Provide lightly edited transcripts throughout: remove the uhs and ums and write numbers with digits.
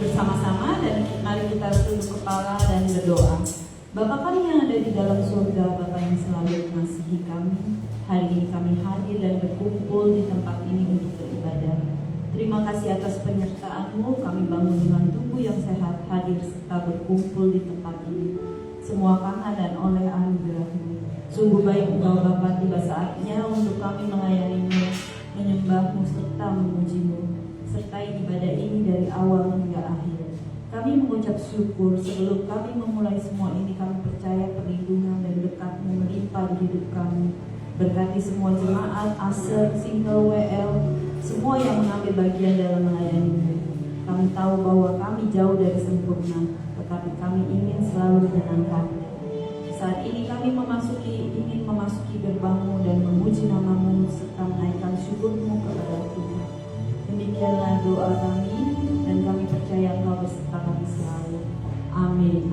bersama-sama dan mari kita tunduk kepala dan berdoa. Bapa kami yang ada di dalam surga, Bapa yang selalu mengasihi kami, hari ini kami hadir dan berkumpul di tempat ini untuk beribadah. Terima kasih atas penyertaan-Mu, kami bangun dengan tubuh yang sehat, hadir serta berkumpul di tempat ini. Semua karena dan oleh anugerah-Mu. Sungguh baik Engkau Bapa, tiba saatnya untuk kami melayani-Mu, menyembah-Mu serta memuji-Mu. Sertai ibadah ini dari awal hingga akhir. Kami mengucap syukur sebelum kami memulai semua ini, kami percaya perlindungan dan berkat-Mu melimpah di hidup kami. Berkati semua jemaat, ASER, Single, WL, semua yang mengambil bagian dalam melayani-Mu. Kami tahu bahwa kami jauh dari sempurna, tetapi kami ingin selalu menyenangkan. Saat ini kami ingin memasuki gerbang-Mu dan memuji nama-Mu serta menaikkan syukur-Mu kepada Tuhan. Demikianlah doa kami dan kami percaya Engkau beserta kami selalu. Amin.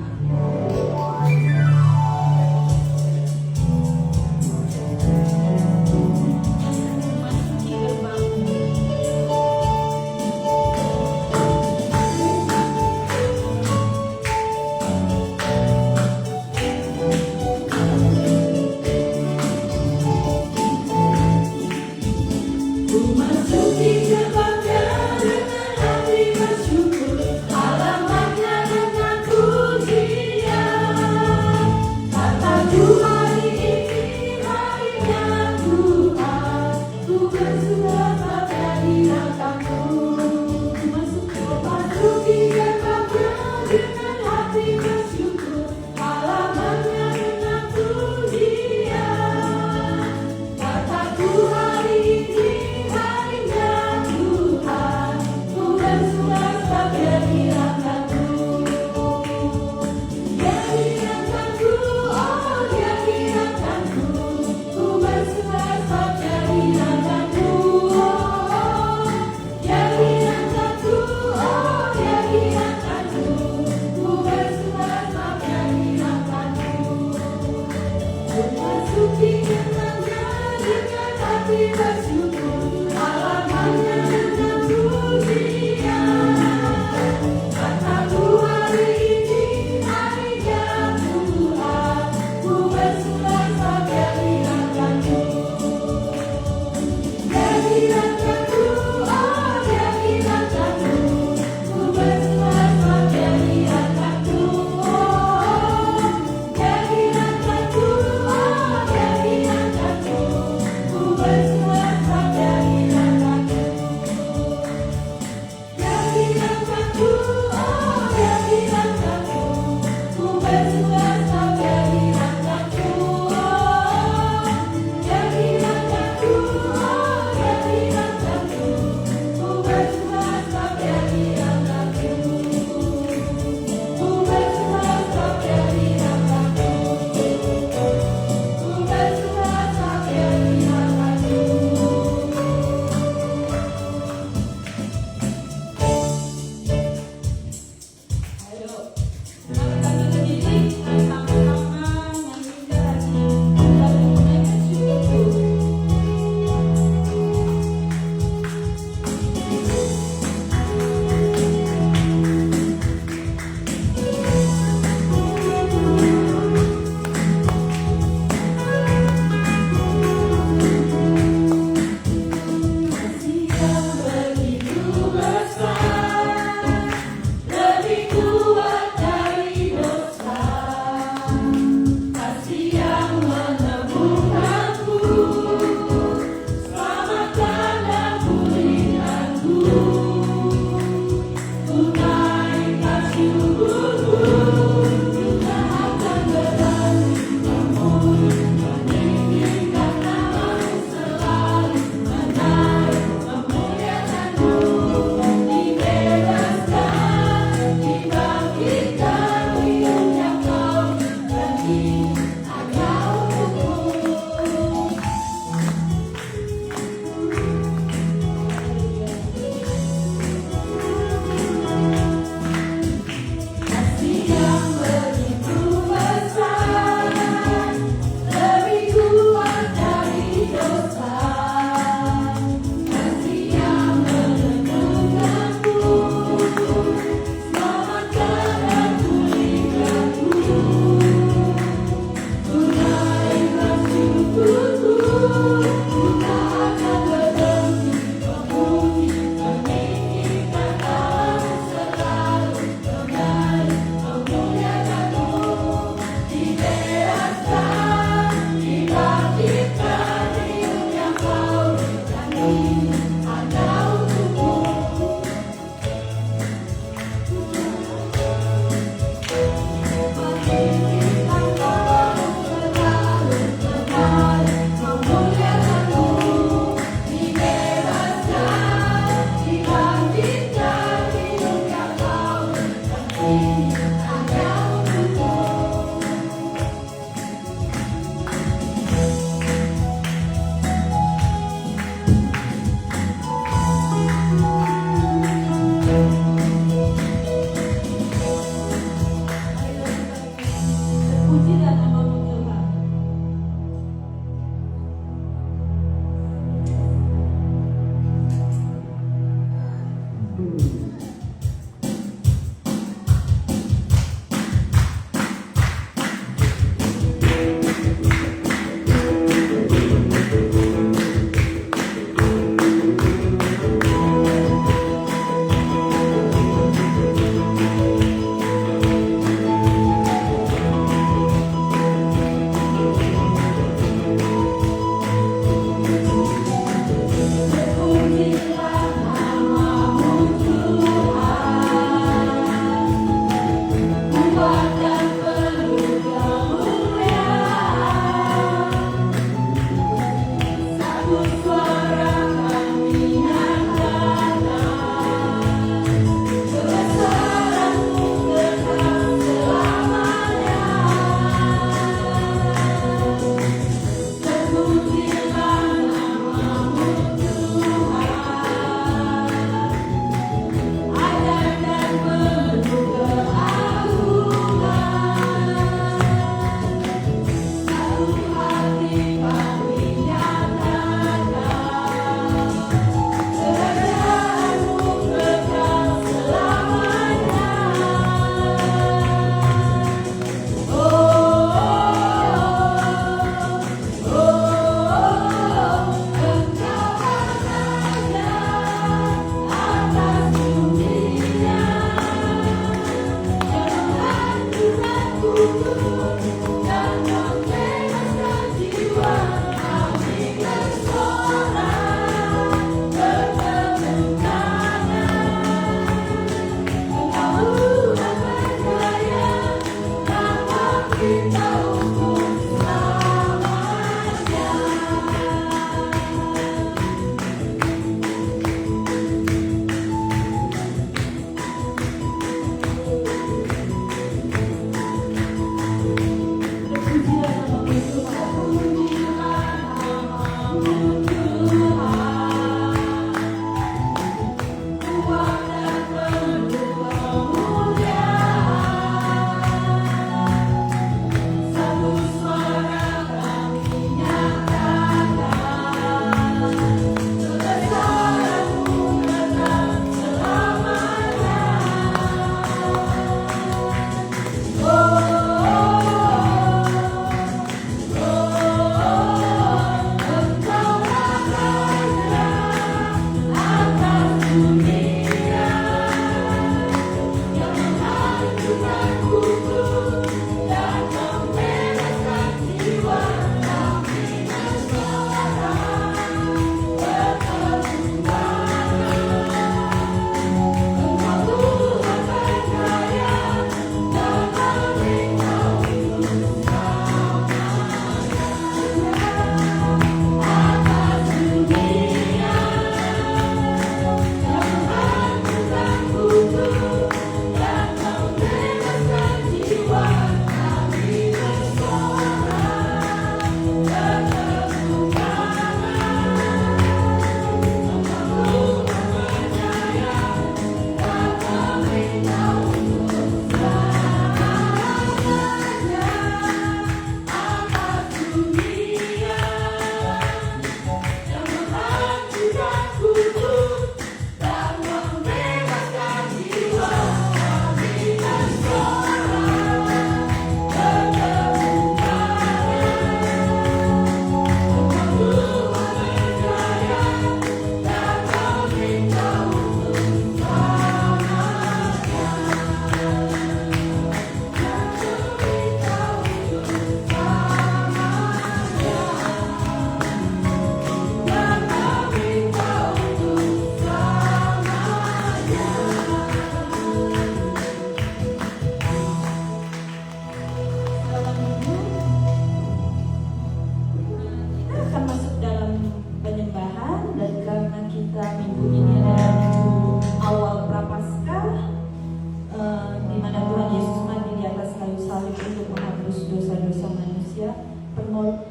Alamatnya dengan puji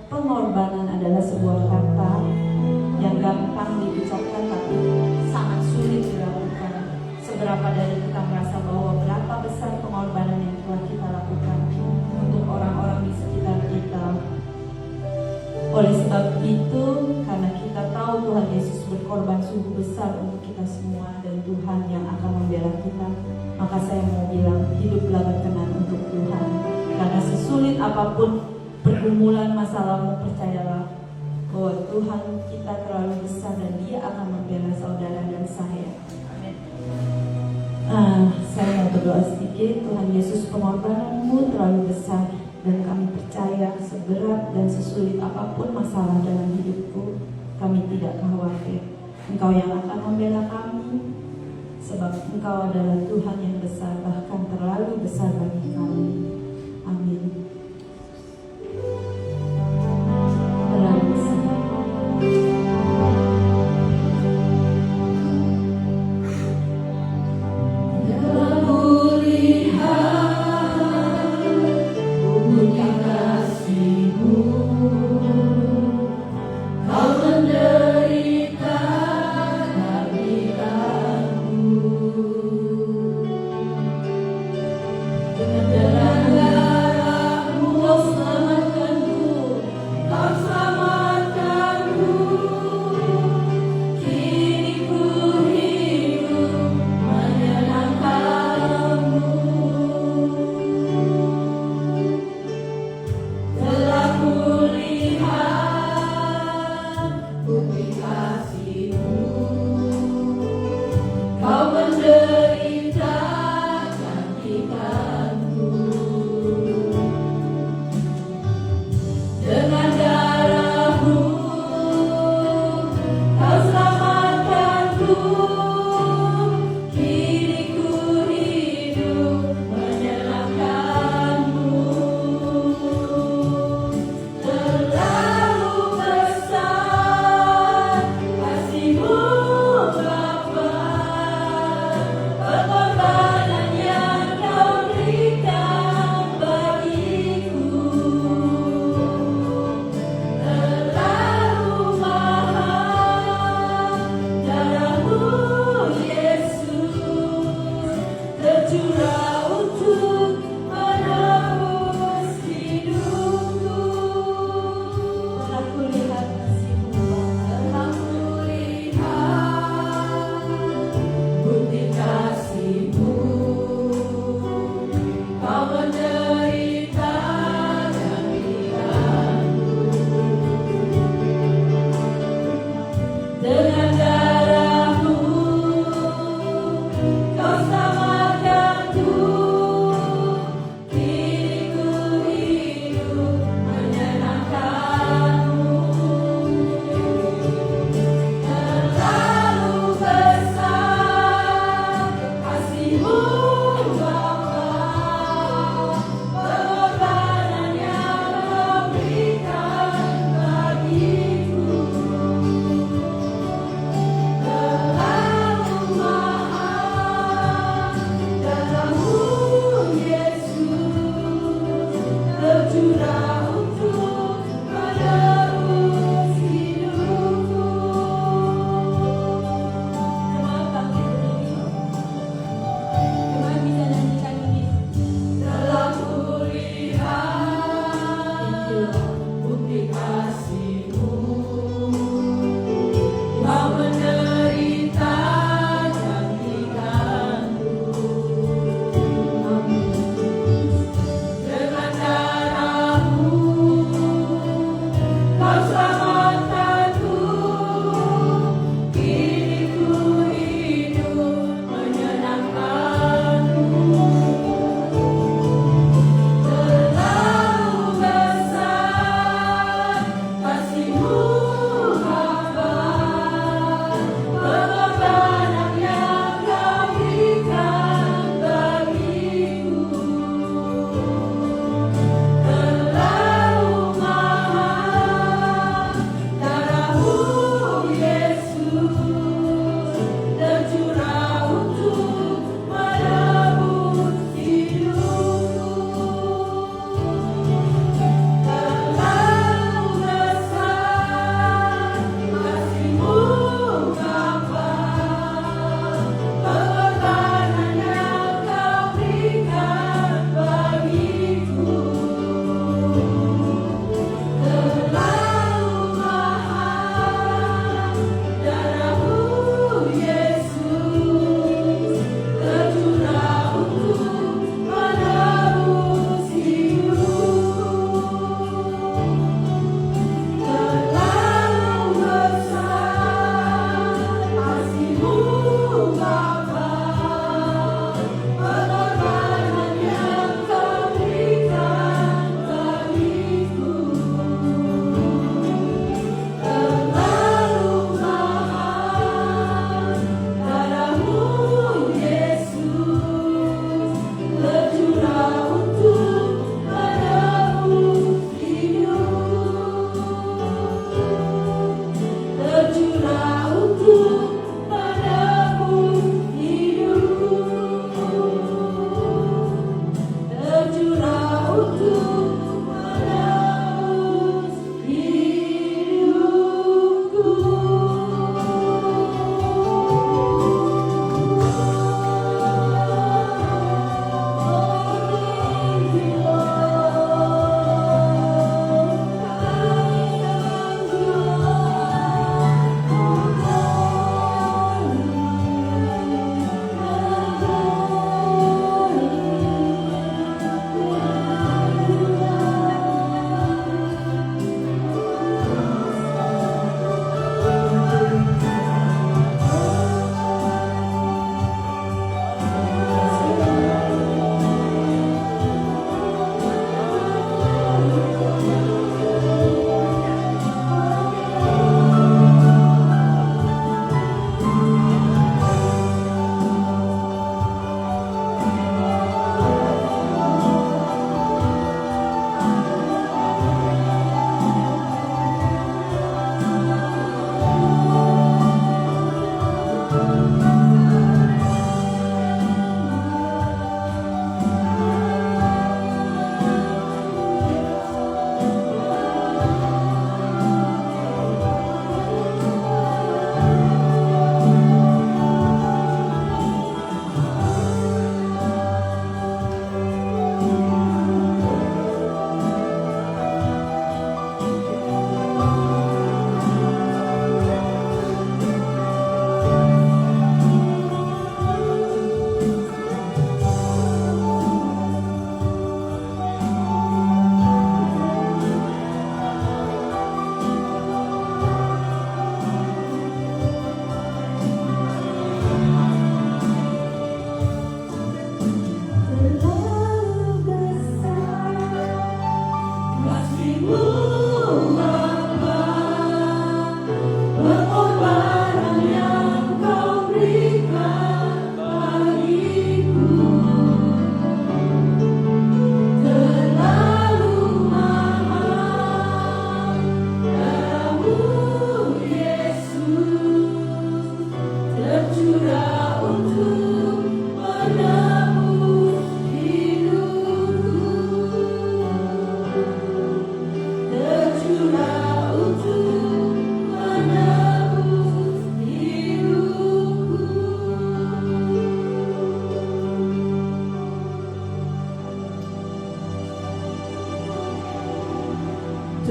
pengorbanan adalah sebuah kata yang gampang diucapkan tapi sangat sulit dilakukan. Seberapa dari kita merasa bahwa berapa besar pengorbanan yang telah kita lakukan untuk orang-orang di sekitar kita. Oleh sebab itu, karena kita tahu Tuhan Yesus berkorban sungguh besar untuk kita semua dan Tuhan yang akan membela kita, maka saya mau bilang, hiduplah berkenan untuk Tuhan. Karena sesulit apapun pergumulan masalahmu, percayalah bahwa Tuhan kita terlalu besar dan Dia akan membela saudara dan saya. Amin. Saya mau berdoa sedikit. Tuhan Yesus, pengorbananmu terlalu besar dan kami percaya seberat dan sesulit apapun masalah dalam hidupku, kami tidak khawatir. Engkau yang akan membela kami, sebab Engkau adalah Tuhan yang besar, bahkan terlalu besar bagi kami. Amin. Terlalu besar.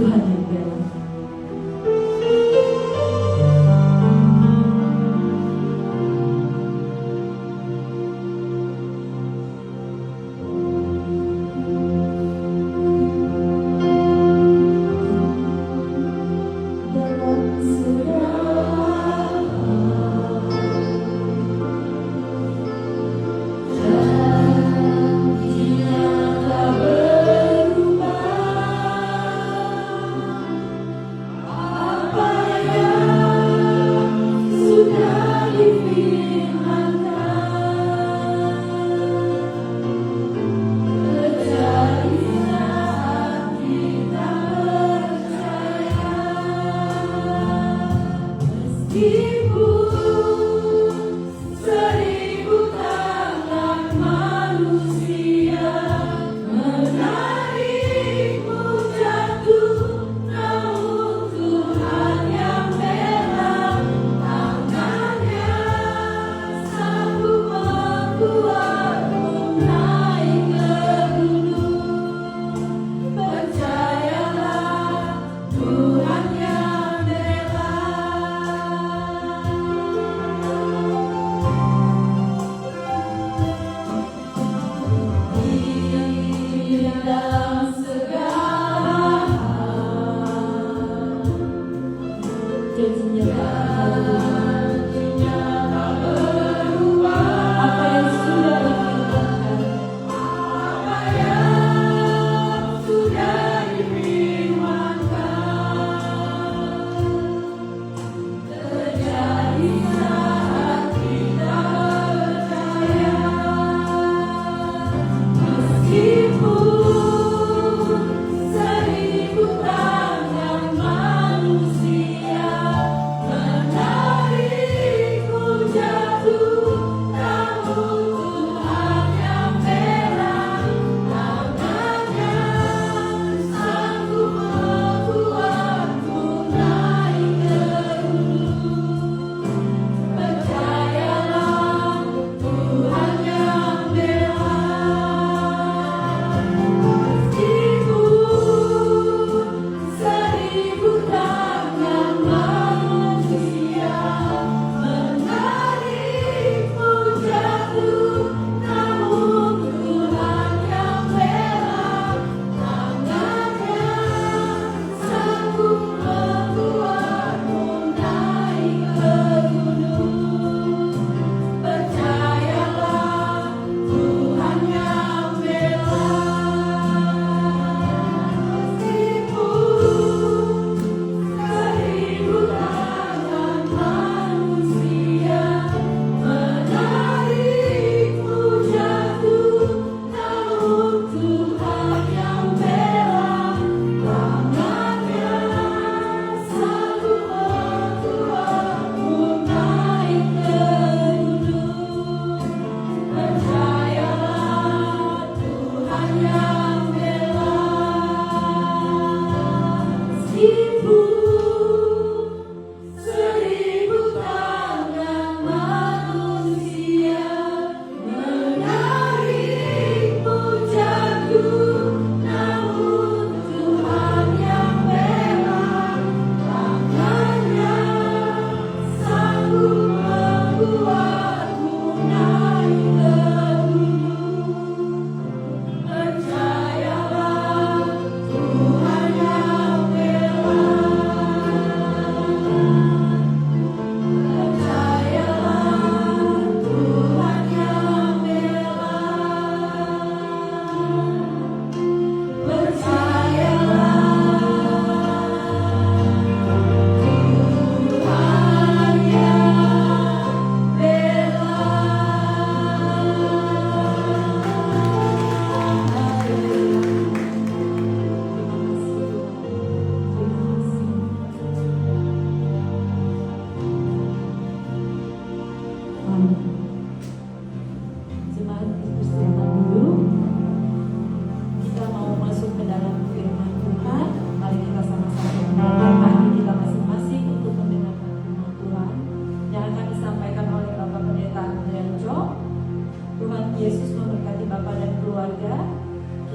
Tuhan yang bela.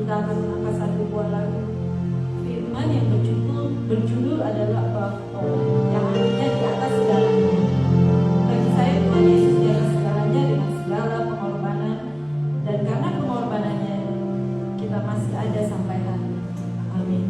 Kita akan mengangkat satu buah lagu firman yang berjudul berjudul adalah bahwa yang artinya di atas segalanya. Bagi saya Tuhan Yesus di atas segalanya dengan segala pengorbanan, dan karena pengorbanannya kita masih ada sampai hari ini. Amin.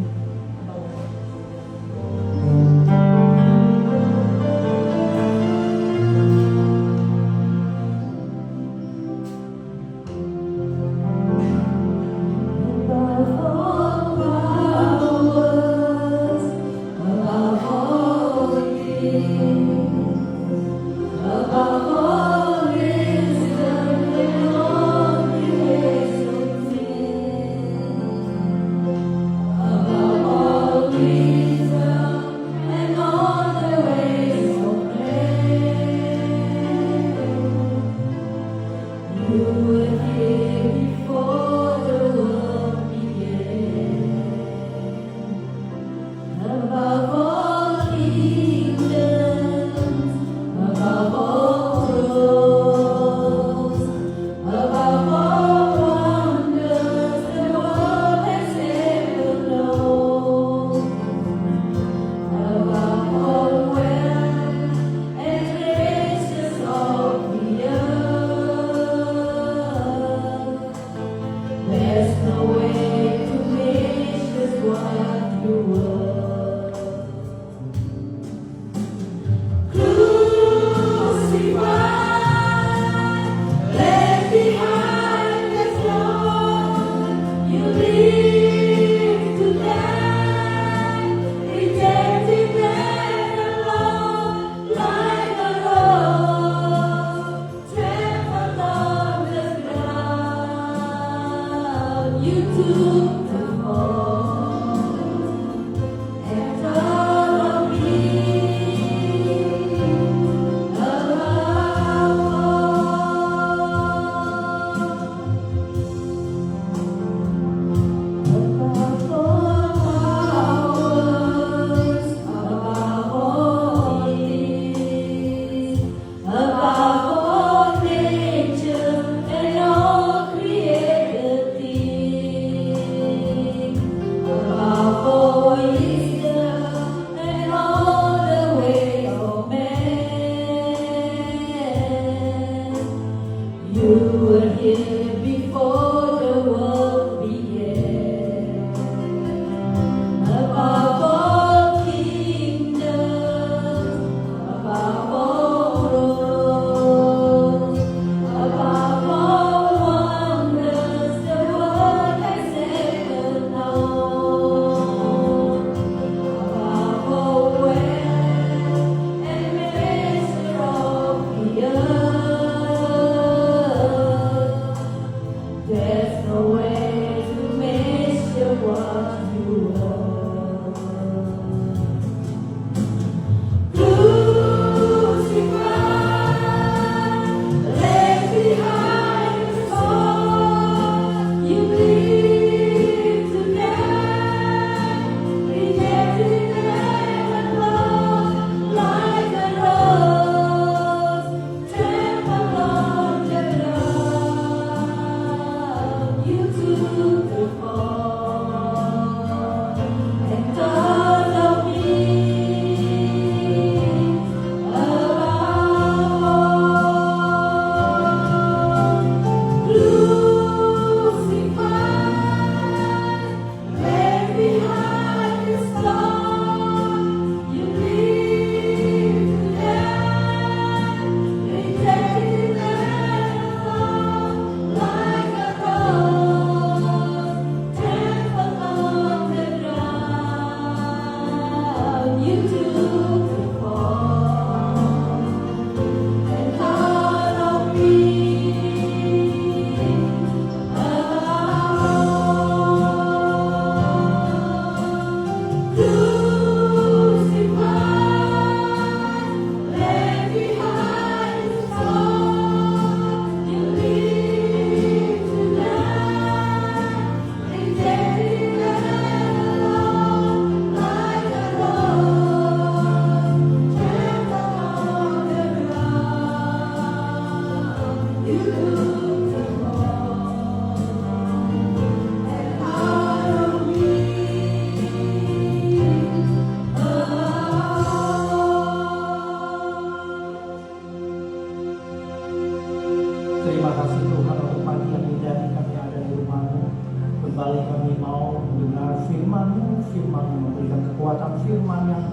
kembali kami mau mendengar firman-Mu, firman yang memberikan kekuatan, firman yang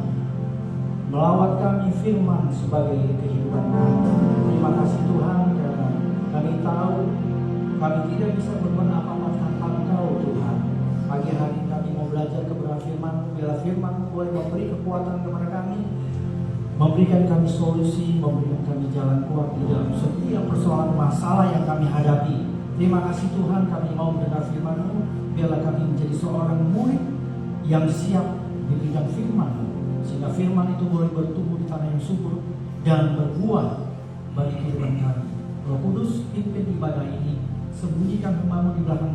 melawat kami, firman sebagai kehidupan kami. Terima kasih Tuhan, karena kami tahu kami tidak bisa berbuat apa-apa tanpa Engkau Tuhan. Pagi hari ini kami mau belajar kebenaran firman-Mu, bila firman-Mu boleh memberi kekuatan kepada kami, memberikan kami solusi, memberikan kami jalan keluar di dalam setiap persoalan masalah yang kami hadapi. Terima kasih Tuhan, kami mau mendengar firman-Mu. Biarlah kami menjadi seorang murid yang siap di bidang firman-Mu, sehingga firman itu boleh bertumbuh di tanah yang subur dan berbuah bagi kehidupan kami. Roh Kudus, pimpin ibadah ini, sembunyikan hamba-Mu di belakang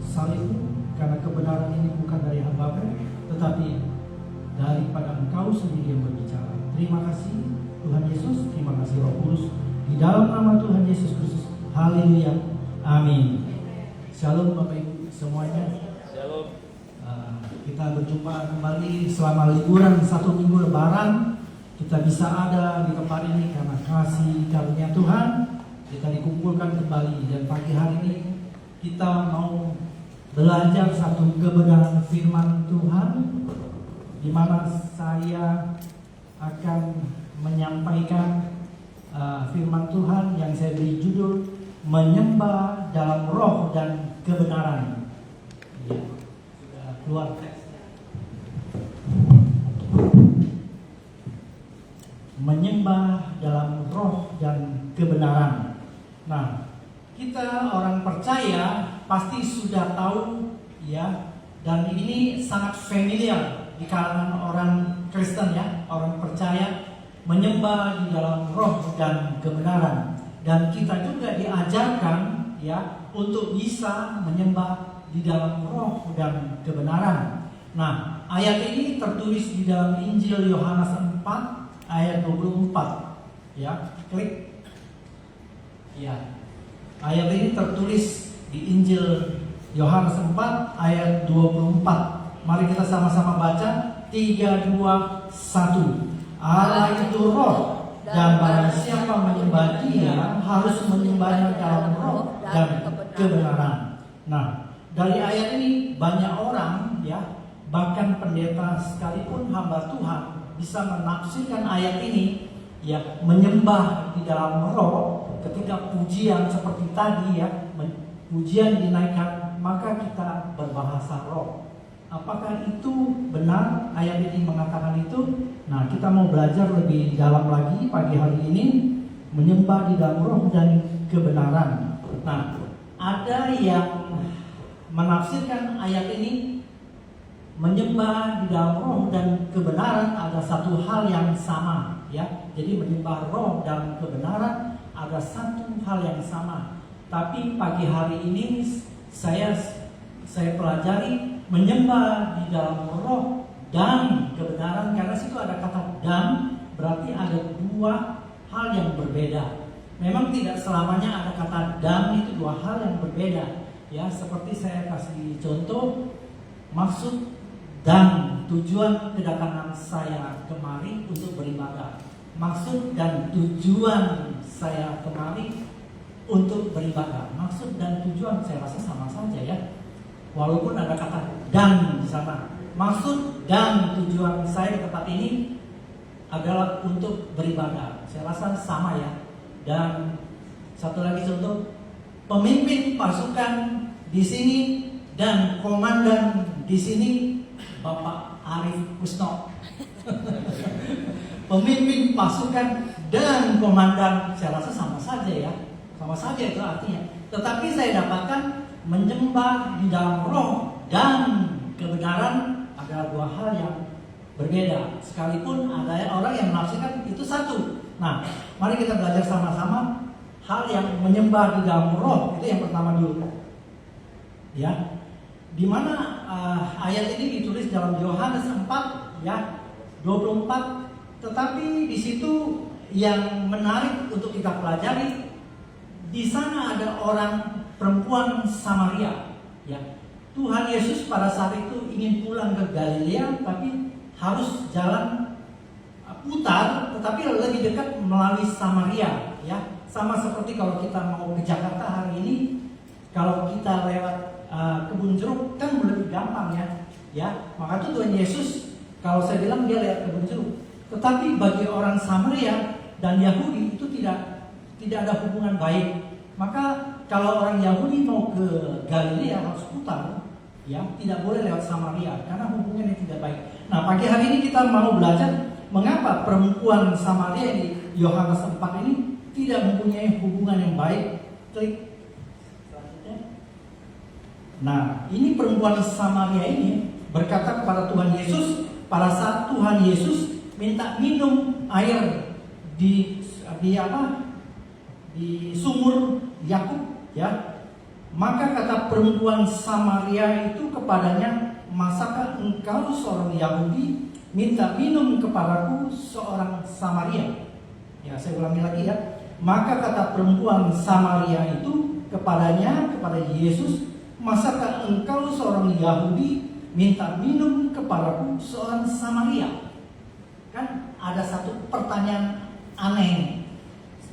salib-Mu, karena kebenaran ini bukan dari hamba-Mu, tetapi daripada Engkau sendiri yang berbicara. Terima kasih Tuhan Yesus, terima kasih Roh Kudus, di dalam nama Tuhan Yesus Kristus. Haleluya. Amin. Shalom Bapak Ibu semuanya. Shalom. Kita berjumpa kembali selama liburan 1 minggu Lebaran. Kita bisa ada di tempat ini karena kasih karunia Tuhan. Kita dikumpulkan kembali, dan pagi hari ini kita mau belajar satu kebenaran firman Tuhan, di mana saya akan menyampaikan firman Tuhan yang saya beri judul menyembah dalam roh dan kebenaran. Ya, sudah keluar teks. Menyembah dalam roh dan kebenaran. Nah, kita orang percaya pasti sudah tahu ya, dan ini sangat familiar di kalangan orang Kristen ya, orang percaya, menyembah di dalam roh dan kebenaran. Dan kita juga diajarkan ya untuk bisa menyembah di dalam roh dan kebenaran. Nah, ayat ini tertulis di dalam Injil Yohanes 4 ayat 24. Ya, klik. Ya. Ayat ini tertulis di Injil Yohanes 4 ayat 24. Mari kita sama-sama baca. 3, 2, 1. Allah itu roh, dan barang siapa menyembah Dia harus menyembahnya dalam roh dan kebenaran. Nah, dari ayat ini banyak orang ya, bahkan pendeta sekalipun hamba Tuhan bisa menafsirkan ayat ini ya, menyembah di dalam roh. Ketika pujian seperti tadi ya, pujian dinaikkan, maka kita berbahasa roh. Apakah itu benar ayat ini mengatakan itu? Nah, kita mau belajar lebih dalam lagi pagi hari ini, menyembah di dalam roh dan kebenaran. Nah, ada yang menafsirkan ayat ini, menyembah di dalam roh dan kebenaran ada satu hal yang sama ya. Jadi menyembah roh dan kebenaran ada satu hal yang sama. Tapi pagi hari ini saya pelajari menyembah di dalam roh dan kebenaran, karena situ ada kata dan, berarti ada dua hal yang berbeda. Memang tidak selamanya ada kata dan itu dua hal yang berbeda ya. Seperti saya kasih contoh, maksud dan tujuan kedatangan saya kemari untuk beribadah. Maksud dan tujuan saya kemari untuk beribadah. Maksud dan tujuan saya rasa sama saja ya. Walaupun ada kata dan di sana. Maksud dan tujuan saya ke tempat ini adalah untuk beribadah. Saya rasa sama ya. Dan satu lagi contoh, pemimpin pasukan di sini dan komandan di sini Bapak Arif Kusno. Pemimpin pasukan dan komandan, saya rasa sama saja ya. Sama saja itu artinya. Tetapi saya dapatkan menyembah di dalam roh dan kebenaran adalah dua hal yang berbeda. Sekalipun ada orang yang menafsirkan itu satu. Nah, mari kita belajar sama-sama hal yang menyembah di dalam roh. Itu yang pertama dulu. Ya. Di mana ayat ini ditulis dalam Yohanes 4 ya, 24. Tetapi di situ yang menarik untuk kita pelajari, di sana ada orang perempuan Samaria ya. Tuhan Yesus pada saat itu ingin pulang ke Galilea, tapi harus jalan putar, tetapi lebih dekat melalui Samaria ya. Sama seperti kalau kita mau ke Jakarta hari ini, kalau kita lewat Kebun Jeruk gampang ya. Maka itu Tuhan Yesus kalau saya bilang dia lewat kebun jeruk. Tetapi bagi orang Samaria dan Yahudi itu tidak ada hubungan baik. Maka kalau orang Yahudi mau ke Galilea harus putar, ya, tidak boleh lewat Samaria karena hubungannya tidak baik. Nah, pagi hari ini kita mau belajar mengapa perempuan Samaria di Yohanes 4 ini tidak mempunyai hubungan yang baik. Klik selanjutnya. Nah, ini perempuan Samaria ini berkata kepada Tuhan Yesus pada saat Tuhan Yesus minta minum air di sumur Yakub, ya. Maka kata perempuan Samaria itu kepadanya, masakah engkau seorang Yahudi minta minum kepadaku seorang Samaria? Ya, saya ulangi lagi ya. Maka kata perempuan Samaria itu kepadanya, kepada Yesus, masakah engkau seorang Yahudi minta minum kepadaku seorang Samaria? Kan ada satu pertanyaan aneh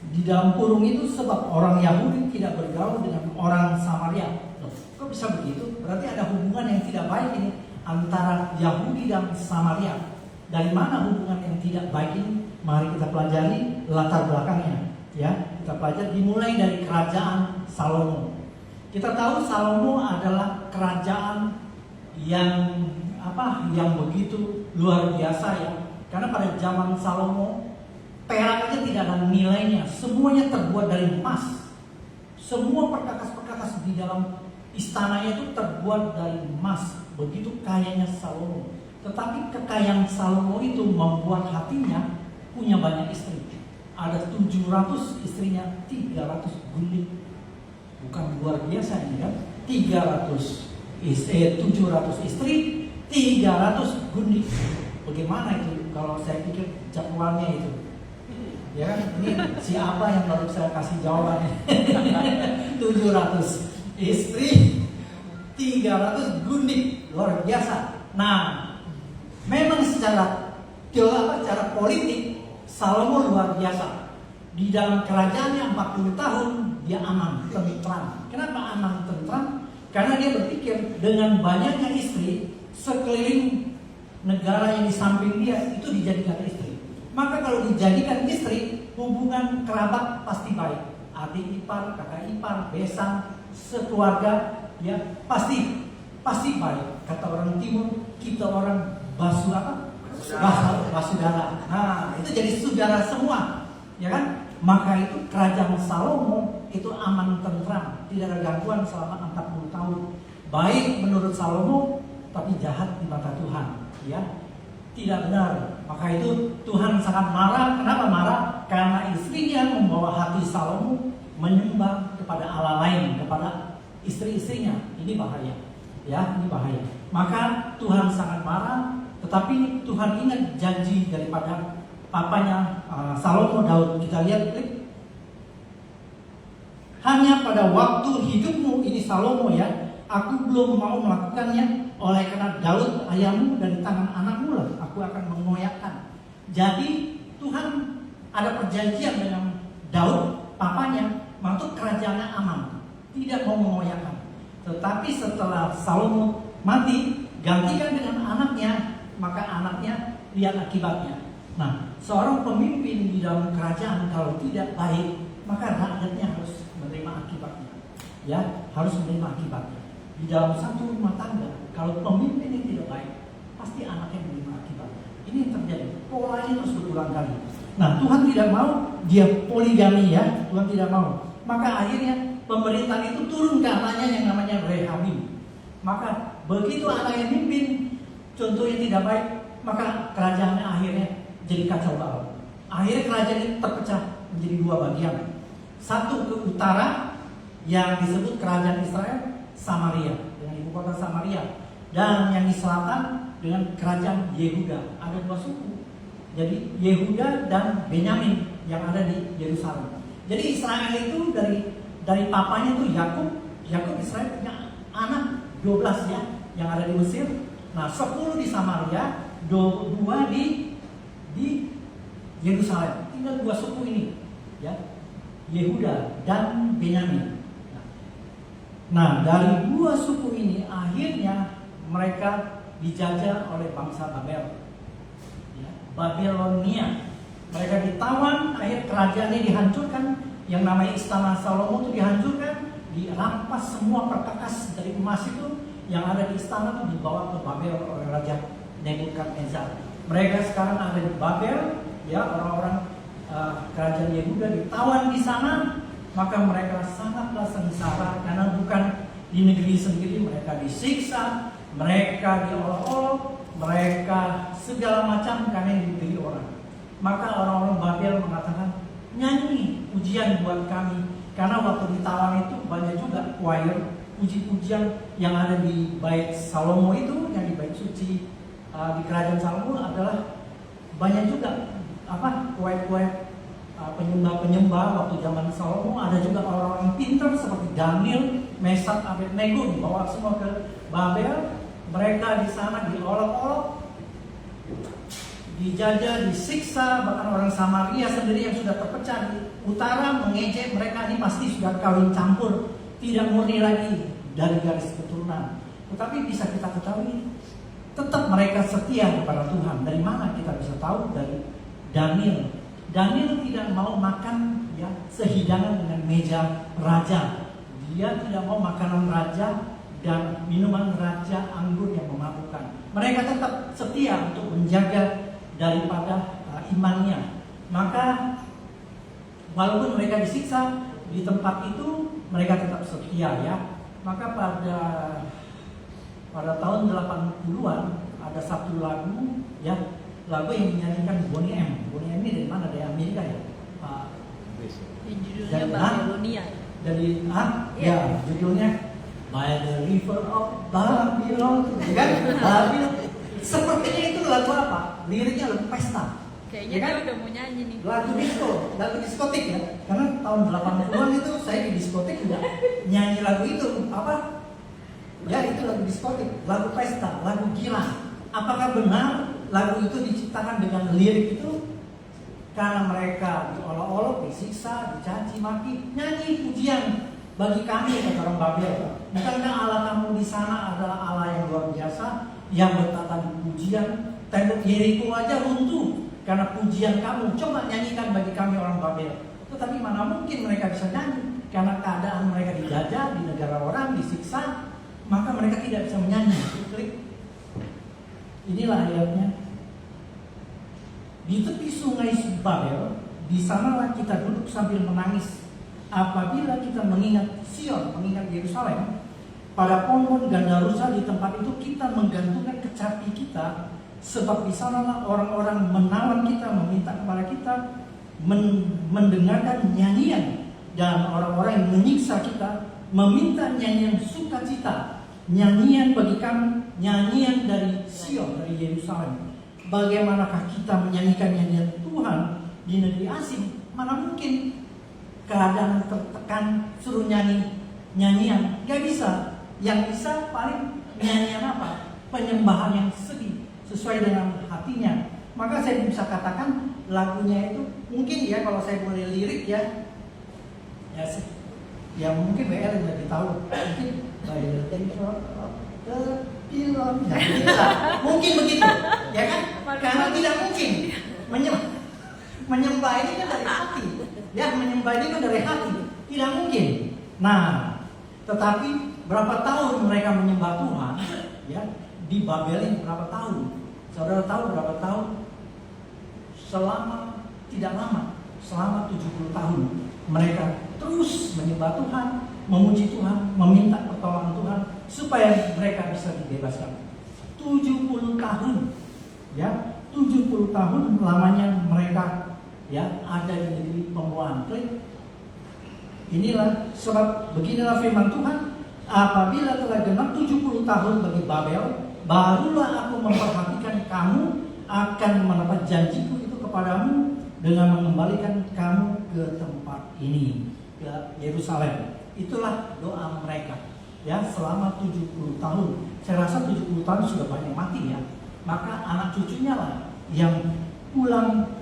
di dalam kurung itu, sebab orang Yahudi tidak bergaul dengan orang Samaria. Loh, kok bisa begitu? Berarti ada hubungan yang tidak baik ini antara Yahudi dan Samaria. Dari mana hubungan yang tidak baik ini? Mari kita pelajari latar belakangnya. Ya, kita pelajari dimulai dari kerajaan Salomo. Kita tahu Salomo adalah kerajaan yang begitu luar biasa ya. Karena pada zaman Salomo perak aja tidak ada nilainya, semuanya terbuat dari emas. Semua perkakas-perkakas di dalam istananya itu terbuat dari emas. Begitu kayanya Salomo. Tetapi kekayaan Salomo itu membuat hatinya punya banyak istri. Ada 700 istrinya, 300 gundik. Bukan luar biasa ini kan? 700 istri, 300 gundik. Bagaimana itu kalau saya pikir jadwalnya itu? Ya kan, ini siapa yang baru saya kasih jawabannya? 700 istri, 300 gundik, luar biasa. Nah, memang secara politik Salomo luar biasa. Di dalam kerajaannya 40 tahun dia aman, tentram. Kenapa aman, tentram? Karena dia berpikir dengan banyaknya istri sekeliling negara yang di samping dia itu dijadikan istri. Maka kalau dijadikan istri, hubungan kerabat pasti baik. Adik ipar, kakak ipar, besan, sekeluarga, ya pasti baik. Kata orang Timur, kita orang basudara. Nah, itu jadi saudara semua, ya kan? Maka itu kerajaan Salomo itu aman tentram, tidak ada gangguan selama 40 tahun. Baik menurut Salomo, tapi jahat di mata Tuhan, ya. Tidak benar. Maka itu Tuhan sangat marah. Kenapa marah? Karena istrinya membawa hati Salomo menyembah kepada Allah lain, kepada istri-istrinya. Ini bahaya. Ya, ini bahaya. Maka Tuhan sangat marah. Tetapi Tuhan ingat janji daripada papanya Salomo, Daud. Kita lihat klik. Hanya pada waktu hidupmu ini Salomo ya, aku belum mau melakukannya. Oleh karena Daud ayahmu dan tangan anakmu lah aku akan mengoyakkan. Jadi Tuhan ada perjanjian dengan Daud, papanya, maka kerajaannya aman, tidak mau mengoyakkan. Tetapi setelah Salomo mati, gantikan dengan anaknya, maka anaknya lihat akibatnya. Nah, seorang pemimpin di dalam kerajaan kalau tidak baik, maka rakyatnya harus menerima akibatnya. Ya, harus menerima akibatnya. Di dalam satu rumah tangga, kalau pemimpinnya tidak baik, pasti anaknya menerima akibatnya. Ini yang terjadi. Pola ini terus berulang kali. Nah, Tuhan tidak mau dia poligami ya. Tuhan tidak mau. Maka akhirnya pemerintahan itu turun ke anaknya yang namanya Rehabim. Maka begitu anaknya mimpin, contohnya tidak baik, maka kerajaannya akhirnya jadi kacau balau. Akhirnya kerajaan itu terpecah menjadi dua bagian. Satu ke utara yang disebut kerajaan Israel, Samaria, dengan ibu kota Samaria, dan yang di selatan dengan kerajaan Yehuda. Ada dua suku. Jadi Yehuda dan Benyamin yang ada di Yerusalem. Jadi Israel itu dari papanya itu Yakub Israel punya anak 12 ya yang ada di Mesir. Nah, 10 di Samaria, 2 di Yerusalem. Tinggal dua suku ini, ya. Yehuda dan Benyamin. Nah, dari dua suku ini akhirnya mereka dijajah oleh bangsa Babel, ya, Babilonia. Mereka ditawan, akhir kerajaannya dihancurkan, yang namanya istana Salomo itu dihancurkan, dirampas semua perkakas dari emas itu yang ada di istana itu dibawa ke Babel oleh Raja Nebukadnezar. Mereka sekarang ada di Babel, ya, orang-orang kerajaan Yehuda ditawan di sana, maka mereka sangatlah sengsara karena bukan di negeri sendiri, mereka disiksa, mereka diolok-olok, mereka segala macam karena di negeri orang. Maka orang-orang Babel mengatakan, nyanyi pujian buat kami, karena waktu ditawan itu banyak juga choir, puji-pujian yang ada di bait Salomo itu, yang di bait suci di kerajaan Salomo adalah banyak juga choir-choir penyembah-penyembah waktu zaman Salomo. Ada juga orang-orang pintar seperti Daniel, Mesak, Abednego dibawa semua ke Babel. Mereka di sana diolok-olok, dijajah, disiksa. Bahkan orang Samaria sendiri yang sudah terpecah di utara mengejek mereka, ini pasti sudah kawin campur, tidak murni lagi dari garis keturunan. Tetapi bisa kita ketahui, tetap mereka setia kepada Tuhan. Dari mana kita bisa tahu? Dari Daniel. Daniel tidak mau makan, ya, sehidangan dengan meja raja. Dia tidak mau makanan raja dan minuman raja anggur yang memabukkan. Mereka tetap setia untuk menjaga daripada imannya. Maka walaupun mereka disiksa di tempat itu, mereka tetap setia, ya. Maka pada tahun 80-an ada satu lagu, ya, lagu yang dinyanyikan Bonnie M. Bonnie M ini dari mana? Dari Amerika, ya? Judulnya Babilonia. Dari ya, judulnya By the River of Babylon, ya kan? Babylon. Sepertinya itu lagu apa? Liriknya lagu pesta. Kayaknya ya kan? dia udah mau nyanyi nih. Lagu disco, lagu diskotik, ya. Karena tahun 80-an itu saya di diskotik udah nyanyi lagu itu. Apa? Ya, itu lagu diskotik, lagu pesta, lagu gila. Apakah benar lagu itu diciptakan dengan lirik itu? Karena mereka diolok-olok, disiksa, dicaci maki, nyanyi pujian bagi kami, kata orang Babel. Bukankah Allah kamu di sana adalah Allah yang luar biasa, yang bertata di pujian, tembok Yeriko aja runtuh karena pujian kamu. Coba nyanyikan bagi kami orang Babel. Tetapi mana mungkin mereka bisa nyanyi, karena keadaan mereka dijajah di negara orang, disiksa, maka mereka tidak bisa menyanyi. Klik. Inilah ayatnya. Di tepi sungai Babel, di sanalah kita duduk sambil menangis. Apabila kita mengingat Sion, mengingat Yerusalem, pada pohon gandarusa di tempat itu kita menggantungkan kecapi kita, sebab di sanalah orang-orang menawan kita, meminta kepada kita, mendengarkan nyanyian, dan orang-orang yang menyiksa kita meminta nyanyian sukacita, nyanyian bagi kami, nyanyian dari Sion, dari Yerusalem. Bagaimanakah kita menyanyikan nyanyian Tuhan di negeri asing? Mana mungkin keadaan tertekan suruh nyanyian? Gak bisa. Yang bisa paling nyanyian apa? Penyembahan yang sedih sesuai dengan hatinya. Maka saya bisa katakan lagunya itu mungkin, ya, kalau saya boleh lirik, ya mungkin WL yang lebih tahu. Mungkin mungkin begitu, ya kan? Karena tidak mungkin menyembah ini kan dari hati, ya, menyembah ini kan dari hati, tidak mungkin. Nah, tetapi berapa tahun mereka menyembah Tuhan, ya, di Babel ini berapa tahun? Saudara tahu berapa tahun? Selama tidak lama, selama 70 tahun mereka terus menyembah Tuhan, memuji Tuhan, meminta pertolongan Tuhan supaya mereka bisa dibebaskan. 70 tahun, ya, 70 tahun lamanya mereka, ya, ada di negeri pembuangan. Klik. Inilah sebab beginilah firman Tuhan, apabila telah genap 70 tahun bagi Babel, barulah aku memperhatikan kamu akan mendapat janjiku itu kepadamu dengan mengembalikan kamu ke tempat ini, ke Yerusalem. Itulah doa mereka, ya, selama 70 tahun. Saya rasa 70 tahun sudah banyak mati, ya. Maka anak cucunya lah yang pulang,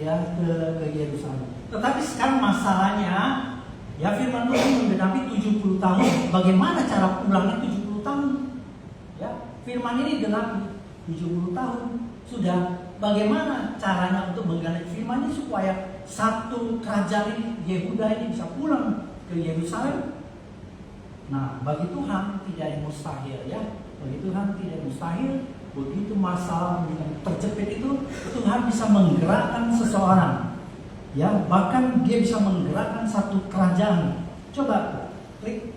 ya, ke Yerusalem. Tetapi sekarang masalahnya, ya, firman Tuhan menggenapi 70 tahun. Bagaimana cara pulangnya 70 tahun? Ya, firman ini genapi 70 tahun sudah. Bagaimana caranya untuk menggenapi firman ini supaya satu kerajaan ini, Yehuda ini bisa pulang ke Yerusalem? Nah, bagi Tuhan tidak yang mustahil ya. Bagi Tuhan tidak mustahil. Begitu masalah yang terjepit itu, Tuhan bisa menggerakkan seseorang. Ya, bahkan dia bisa menggerakkan satu kerajaan. Coba klik.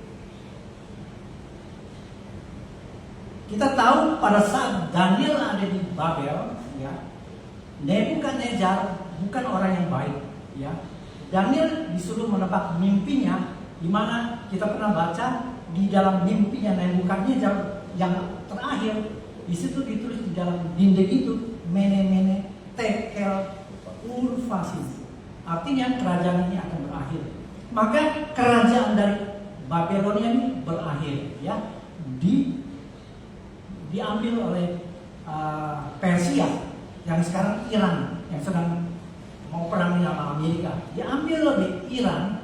Kita tahu pada saat Daniel ada di Babel, ya, Nebukadnezar bukan orang yang baik, ya. Daniel disuruh menebak mimpinya, di mana kita pernah baca di dalam mimpinya Nebukadnezar yang terakhir, di situ ditulis di dalam dinding itu mene tekel urfasis. Artinya kerajaan ini akan berakhir. Maka kerajaan dari Babelonia ini berakhir, ya. Diambil oleh Persia yang sekarang Iran, yang sedang mau perang sama Amerika. Diambil oleh Iran.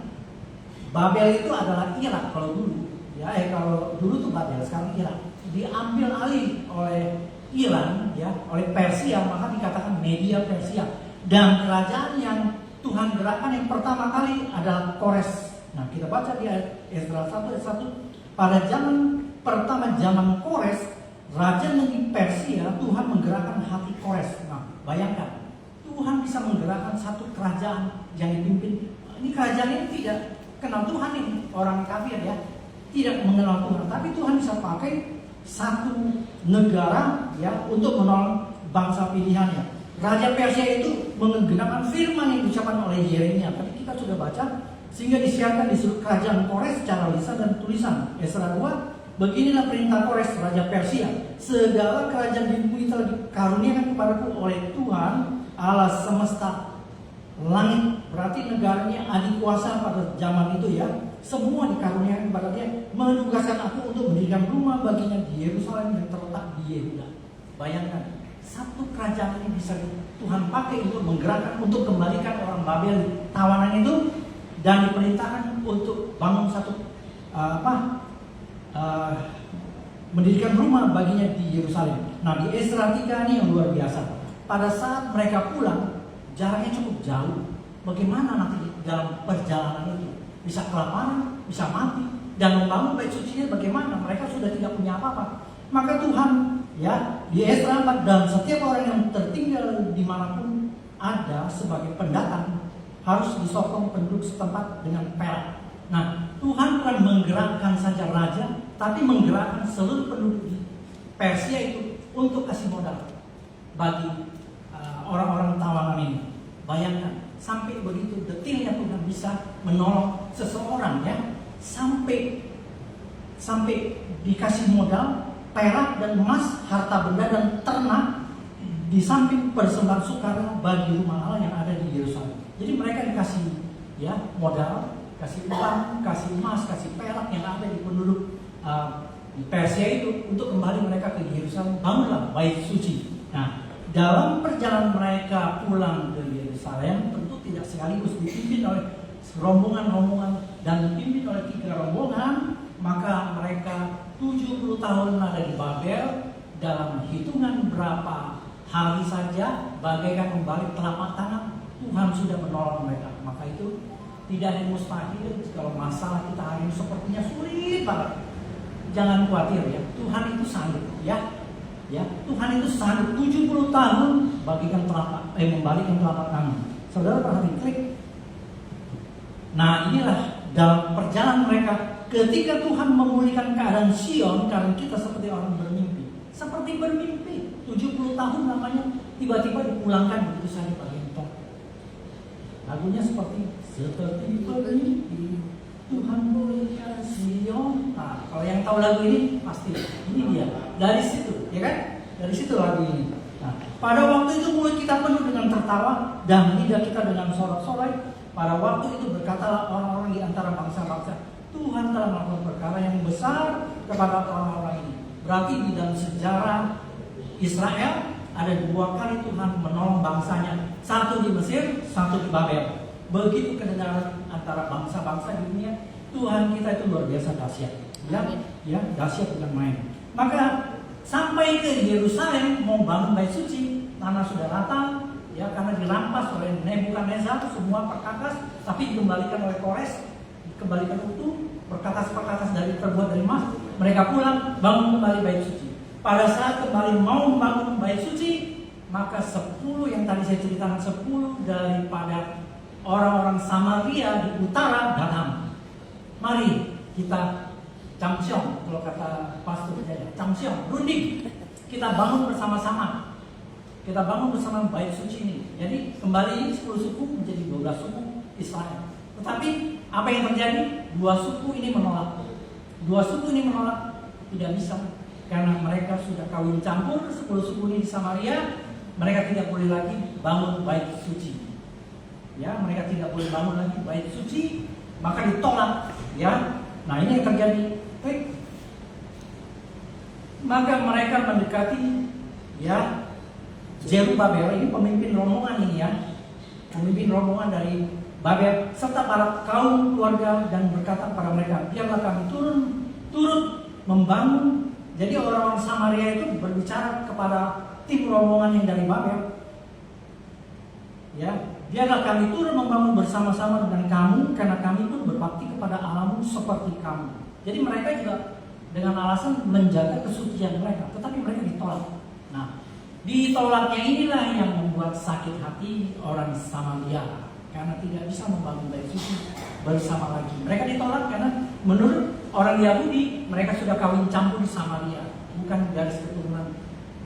Babel itu adalah Irak kalau dulu, ya. Kalau dulu tuh Babel, sekarang Irak. Diambil alih oleh Iran, ya, oleh Persia, maka dikatakan Media Persia. Dan kerajaan yang Tuhan gerakkan yang pertama kali adalah Kores. Nah, kita baca di Esdra 1 ayat 1, pada zaman pertama zaman Kores, raja negeri Persia, Tuhan menggerakkan hati Kores. Nah, bayangkan, Tuhan bisa menggerakkan satu kerajaan yang dipimpin. Ini kerajaan ini tidak kenal Tuhan ini, orang kafir ya, tidak mengenal Tuhan. Tapi Tuhan bisa pakai satu negara ya untuk menolong bangsa pilihannya. Raja Persia itu menggenapi firman yang diucapkan oleh Yeremia. Tadi kita sudah baca, sehingga disiarkan di seluruh kerajaan Kores secara lisan dan tulisan. Esra 2. Beginilah perintah Kores, Raja Persia. Segala kerajaan di bumi telah dikaruniakan kepadaku oleh Tuhan Allah semesta langit. Berarti negaranya adik kuasa pada zaman itu ya. Semua dikaruniakan kepada dia. Menugaskan aku untuk mendirikan rumah baginya di Yerusalem yang terletak di Yehuda. Bayangkan, satu kerajaan ini bisa Tuhan pakai untuk menggerakkan, untuk kembalikan orang Babel tawanan itu. Dan diperintahkan untuk bangun satu mendirikan rumah baginya di Yerusalem. Nah, di Esra 3 ini yang luar biasa. Pada saat mereka pulang, jaraknya cukup jauh. Bagaimana nanti dalam perjalanan itu? Bisa kelaparan, bisa mati, dan membangun bait sucinya bagaimana? Mereka sudah tidak punya apa-apa. Maka Tuhan, ya, di Esra 4, dan setiap orang yang tertinggal dimanapun ada sebagai pendatang harus disokong penduduk setempat dengan perak. Nah, Tuhan bukan menggerakkan saja raja, tapi menggerakkan seluruh penduduk di Persia itu untuk kasih modal bagi orang-orang tawanan ini. Bayangkan, sampai begitu detailnya Tuhan bisa menolong seseorang ya, sampai dikasih modal perak dan emas, harta benda dan ternak, di samping persembahan sukarela bagi rumah Allah yang ada di Yerusalem. Jadi mereka dikasih ya modal, kasih uang, kasih emas, kasih perak yang ada di penduduk di Persia itu untuk kembali mereka ke Yerusalem, bangunlah bait suci. Nah, dalam perjalanan mereka pulang ke Yerusalem tentu tidak sekaligus dipimpin oleh rombongan-rombongan dan dipimpin oleh 3 rombongan, maka mereka 70 tahun ada di Babel. Dalam hitungan berapa hari saja, bagaikan membalik telapak tangan, Tuhan sudah menolong mereka. Maka itu tidak ada yang mustahil. Kalau masalah kita hari ini sepertinya sulit banget, jangan khawatir ya, Tuhan itu sanggup ya. Ya, Tuhan itu sanggup 70 tahun membalikkan telapak tangan. Saudara perhatikan, klik. Nah, inilah dalam perjalanan mereka ketika Tuhan memulihkan keadaan Sion, karena kita seperti orang bermimpi. Seperti bermimpi, 70 tahun namanya tiba-tiba dipulangkan begitu saja Pak Gento. Lagunya seperti bermimpi Tuhan memulihkan Sion. Nah, kalau yang tahu lagu ini pasti ini dia. Dari situ, ya kan? Dari situ lagu ini. Nah, pada waktu itu mulut kita penuh dengan tertawa dan lidah kita dengan sorak-sorai. Pada waktu itu berkatalah orang-orang di antara bangsa-bangsa, Tuhan telah melakukan perkara yang besar kepada orang-orang ini. Berarti di dalam sejarah Israel ada 2 kali Tuhan menolong bangsanya. Satu di Mesir, satu di Babel. Begitu kedengaran antara bangsa-bangsa di dunia, Tuhan kita itu luar biasa dahsyat. Ya, dahsyat bukan main. Maka sampai sampai ke Yerusalem mau bangun bait suci, tanah sudah rata, ya karena dirampas oleh Nebukadnezar semua perkakas, tapi dikembalikan oleh Kores, dikembalikan utuh, perkakas-perkakas terbuat dari emas. Mereka pulang, bangun kembali bait suci. Pada saat kembali mau membangun bait suci, maka 10 yang tadi saya ceritakan, 10 daripada orang-orang Samaria di utara datang. Mari kita camsiong, kalau kata pastor saya, camsiong, runding. Kita bangun bersama-sama. Kita bangun bersama bait suci ini. Jadi kembali 10 suku menjadi 12 suku Israel. Tetapi apa yang terjadi? 2 suku ini menolak. 2 suku ini menolak, tidak bisa. Karena mereka sudah kawin campur, 10 suku ini di Samaria, mereka tidak boleh lagi bangun bait suci. Ya, mereka tidak boleh bangun lagi bait suci, maka ditolak. Ya, nah ini yang terjadi. Maka mereka mendekati, ya, Zerubabel, ini pemimpin rombongan ini ya, pemimpin rombongan dari Babel serta para kaum keluarga, dan berkata kepada mereka, biarlah kami turut membangun. Jadi orang-orang Samaria itu berbicara kepada tim rombongan yang dari Babel, ya, biarlah kami turun membangun bersama-sama dengan kamu, karena kami pun berbakti kepada Allahmu seperti kamu. Jadi mereka juga dengan alasan menjaga kesucian mereka, tetapi mereka ditolak. Nah, ditolaknya inilah yang membuat sakit hati orang Samaria, karena tidak bisa membangun bait suci bersama lagi. Mereka ditolak karena menurut orang Yahudi mereka sudah kawin campur di Samaria, bukan garis keturunan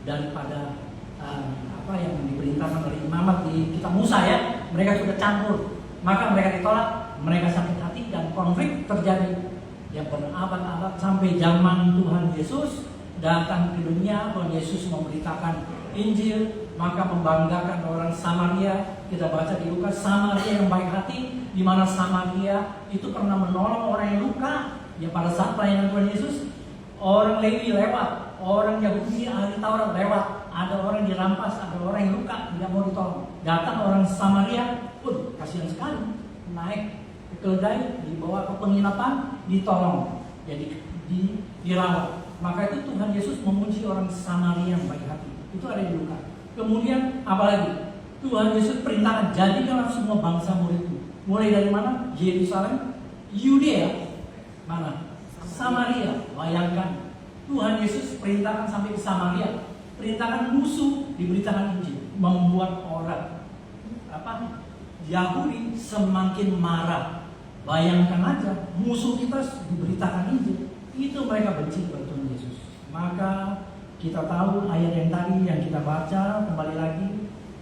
daripada apa yang diperintahkan oleh imamat di kitab Musa ya. Mereka sudah campur, maka mereka ditolak, mereka sakit hati, dan konflik terjadi yang berabad-abad sampai zaman Tuhan Yesus datang ke dunia. Tuhan Yesus memberitakan Injil, maka membanggakan orang Samaria. Kita baca di Lukas, Samaria yang baik hati, di mana Samaria itu pernah menolong orang yang luka. Ya, pada saat pelayanan Tuhan Yesus, orang Lewi lewat, orang Yahudi ahli Taurat lewat, ada orang dirampas, ada orang yang luka, tidak mau ditolong. Datang orang Samaria, kasihan sekali, naik ke keledai, dibawa ke penginapan, ditolong, jadi dirawat. Maka itu Tuhan Yesus memuji orang Samaria yang baik hati. Itu ada di Lukas. Kemudian apalagi? Tuhan Yesus perintahkan, jadikanlah semua bangsa muridku. Mulai dari mana? Yerusalem, Yudea, mana? Samaria. Bayangkan, Tuhan Yesus perintahkan sampai ke Samaria. Perintahkan musuh diberitakan Injil, membuat orang Yahudi semakin marah. Bayangkan aja, musuh kita diberitakan Injil, itu mereka benci kepada Tuhan Yesus. Maka kita tahu ayat yang tadi yang kita baca, kembali lagi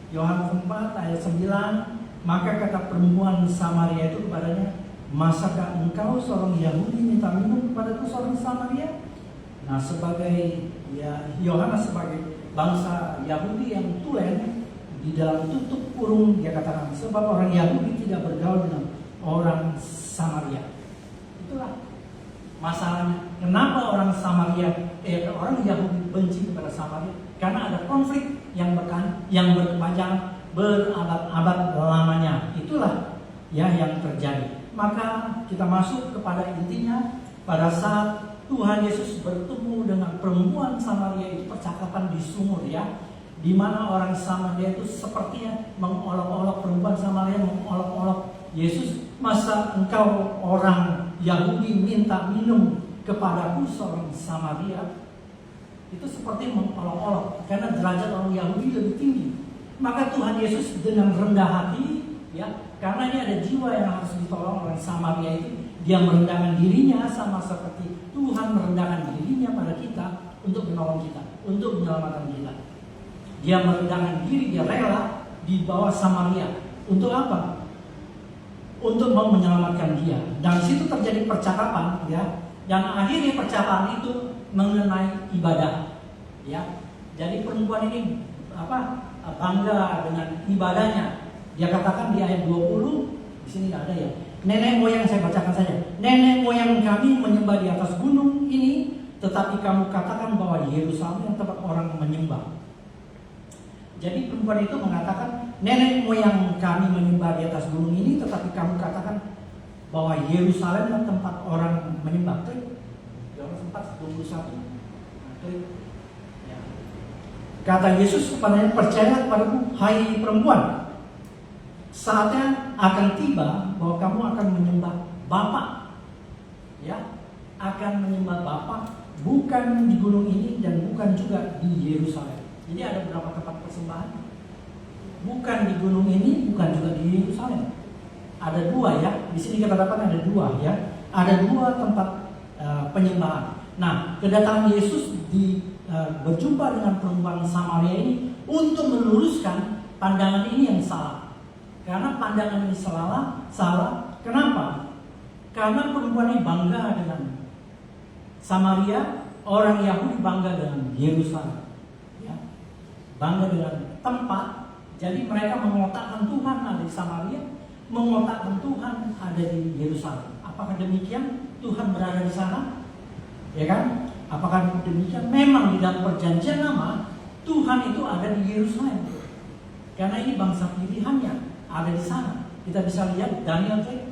Yohanes 4 ayat 9, maka kata perempuan Samaria itu kepadanya, masakah engkau seorang Yahudi minta minum kepadaku seorang Samaria? Nah, sebagai Yohanes sebagai bangsa Yahudi yang tulen, di dalam tutup kurung dia katakan, sebab orang Yahudi tidak bergaul dengan orang Samaria. Itulah masalahnya. Kenapa orang orang Yahudi benci kepada Samaria? Karena ada konflik yang berkepanjangan berabad-abad lamanya. Itulah ya yang terjadi. Maka kita masuk kepada intinya, pada saat Tuhan Yesus bertemu dengan perempuan Samaria itu, percakapan di sumur ya, di mana orang Samaria itu sepertinya mengolok-olok perempuan Samaria, mengolok-olok Yesus. Masa engkau orang Yahudi minta minum kepadaku seorang Samaria? Itu seperti mengolok-olok, karena derajat orang Yahudi lebih tinggi. Maka Tuhan Yesus dengan rendah hati ya, karena ini ada jiwa yang harus ditolong orang Samaria itu, dia merendahkan dirinya sama seperti Tuhan merendahkan dirinya pada kita untuk menolong kita, untuk menyelamatkan kita. Dia merendahkan diri, dia rela di bawah Samaria. Untuk apa? Untuk mau menyelamatkan dia. Dan situ terjadi percakapan ya. Dan akhirnya percakapan itu mengenai ibadah. Ya. Jadi perempuan ini bangga dengan ibadahnya. Dia katakan di ayat 20, di sini nggak ada ya. Nenek moyang, saya bacakan saja. Nenek moyang kami menyembah di atas gunung ini, tetapi kamu katakan bahwa Yerusalem yang tempat orang menyembah. Jadi perempuan itu mengatakan, nenek moyang kami menyembah di atas gunung ini, tetapi kamu katakan bahwa Yerusalem adalah tempat orang menyembah. Yohanes 4:21. Ya. Kata Yesus kepadanya, percaya kepadaku, hai perempuan, saatnya akan tiba bahwa kamu akan menyembah Bapa. Ya, akan menyembah Bapa, bukan di gunung ini dan bukan juga di Yerusalem. Jadi ada beberapa tempat persembahan, bukan di gunung ini, bukan juga di Yerusalem. Ada dua ya, di sini kita dapat ada dua ya, ada dua tempat penyembahan. Nah, kedatangan Yesus berjumpa dengan perempuan Samaria ini untuk meluruskan pandangan ini yang salah. Karena pandangan ini salah. Kenapa? Karena perempuan ini bangga dengan Samaria, orang Yahudi bangga dengan Yerusalem, ya, bangga dengan tempat. Jadi mereka mengotakkan Tuhan ada di Samaria, mengotakkan Tuhan ada di Yerusalem. Apakah demikian Tuhan berada di sana? Ya kan? Apakah demikian? Memang di dalam perjanjian lama Tuhan itu ada di Yerusalem. Karena ini bangsa pilihannya ada di sana. Kita bisa lihat Daniel 3.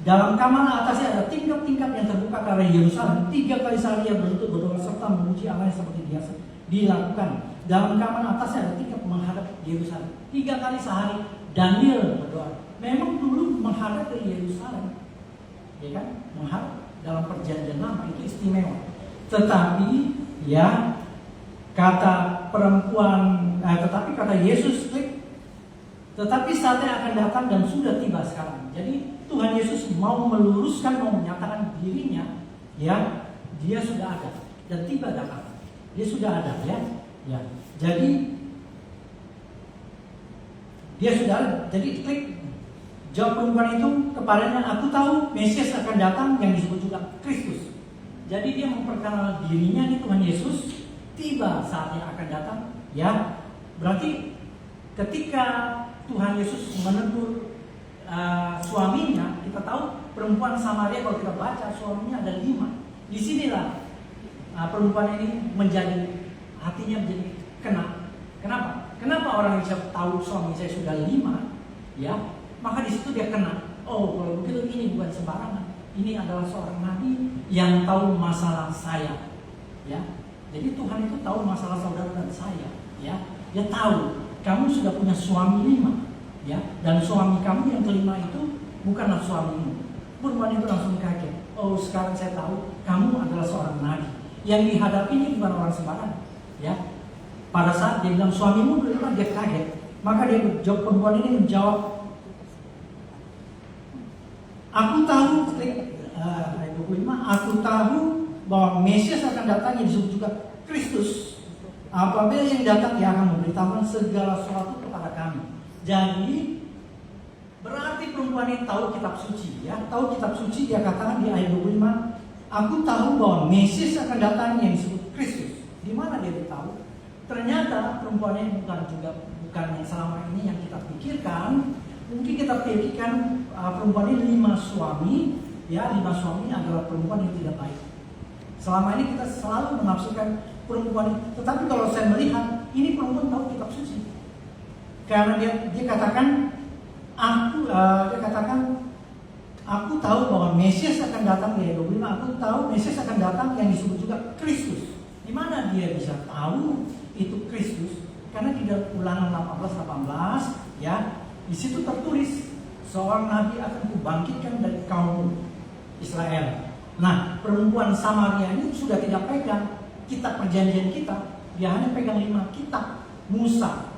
Dalam kamar atasnya ada tingkap-tingkap yang terbuka ke arah Yerusalem. 3 kali sehari ia berlutut berdoa serta memuji Allah seperti biasa dilakukan. Dalam kamar atasnya ada tingkap menghadap Yerusalem. 3 kali sehari Daniel berdoa. Memang dulu menghadap ke Yerusalem, ya kan? Menghadap dalam perjanjian lama itu istimewa. Tetapi ya kata perempuan, tetapi kata Yesus, tetapi saatnya akan datang dan sudah tiba sekarang. Jadi Tuhan Yesus mau meluruskan, mau menyatakan dirinya, ya, dia sudah ada dan tiba datang. Dia sudah ada, ya. Ya. Jadi dia sudah ada. Jadi jawab perempuan itu kepadanya, aku tahu Mesias akan datang yang disebut juga Kristus. Jadi dia memperkenalkan dirinya nih Tuhan Yesus, tiba saatnya akan datang, ya. Berarti ketika Tuhan Yesus menegur suaminya, kita tahu perempuan Samaria kalau kita baca suaminya ada 5. Disinilah perempuan ini hatinya menjadi kena. Kenapa? Kenapa orang Indonesia tahu suami saya sudah 5? Ya, maka di situ dia kena. Oh, kalau begitu ini bukan sembarangan. Ini adalah seorang nabi yang tahu masalah saya. Ya, jadi Tuhan itu tahu masalah saudara dan saya. Ya, dia tahu kamu sudah punya suami 5. Ya, dan suami kamu yang kelima itu bukanlah suamimu. Perempuan itu langsung kaget. Oh, sekarang saya tahu kamu adalah seorang nabi. Yang dihadapi ini bukan orang sembarangan. Ya, pada saat dia bilang suamimu kelima, dia kaget. Maka perempuan ini menjawab, aku tahu, ayat 25, aku tahu bahwa Mesias akan datang yang disebut juga Kristus. Apabila yang datang, dia akan memberitahukan segala sesuatu kepada kami. Jadi berarti perempuan ini tahu kitab suci, ya, tahu kitab suci. Dia katakan di ayat 25, aku tahu bahwa Mesias akan datang yang disebut Kristus. Di mana dia tahu? Ternyata perempuan ini bukan yang selama ini yang kita pikirkan. Mungkin kita pikirkan perempuan ini 5 suami, ya, 5 suami adalah perempuan yang tidak baik. Selama ini kita selalu menafsirkan perempuan ini. Tetapi kalau saya melihat ini perempuan tahu kitab suci. Karena dia katakan, aku tahu bahwa Mesias akan datang di ayat 25. Aku tahu Mesias akan datang yang disebut juga Kristus. Di mana dia bisa tahu itu Kristus? Karena di dalam Ulangan 18, ya, di situ tertulis seorang nabi akan kubangkitkan dari kaum Israel. Nah, perempuan Samaria ini sudah tidak pegang kitab perjanjian kita, dia hanya pegang 5 kitab Musa.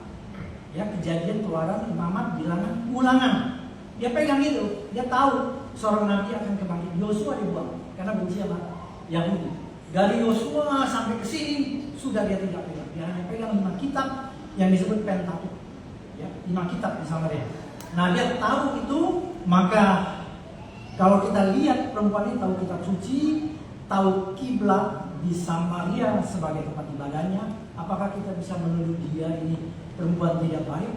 Ya, Kejadian, Keluaran, Imamat, Bilangan, Ulangan. Dia pegang itu, dia tahu seorang nabi akan kembali. Yosua dibuang karena benci sama Yahudi. Dari Yosua sampai ke sini sudah dia tidak pegang. Dia hanya pegang 5 kitab yang disebut Pentateuch. Ya, 5 kitab di Samaria. Nah, dia tahu itu, maka kalau kita lihat perempuan ini tahu kitab suci, tahu kiblat di Samaria sebagai tempat ibadahnya, apakah kita bisa menuduh dia ini perempuan tidak baik?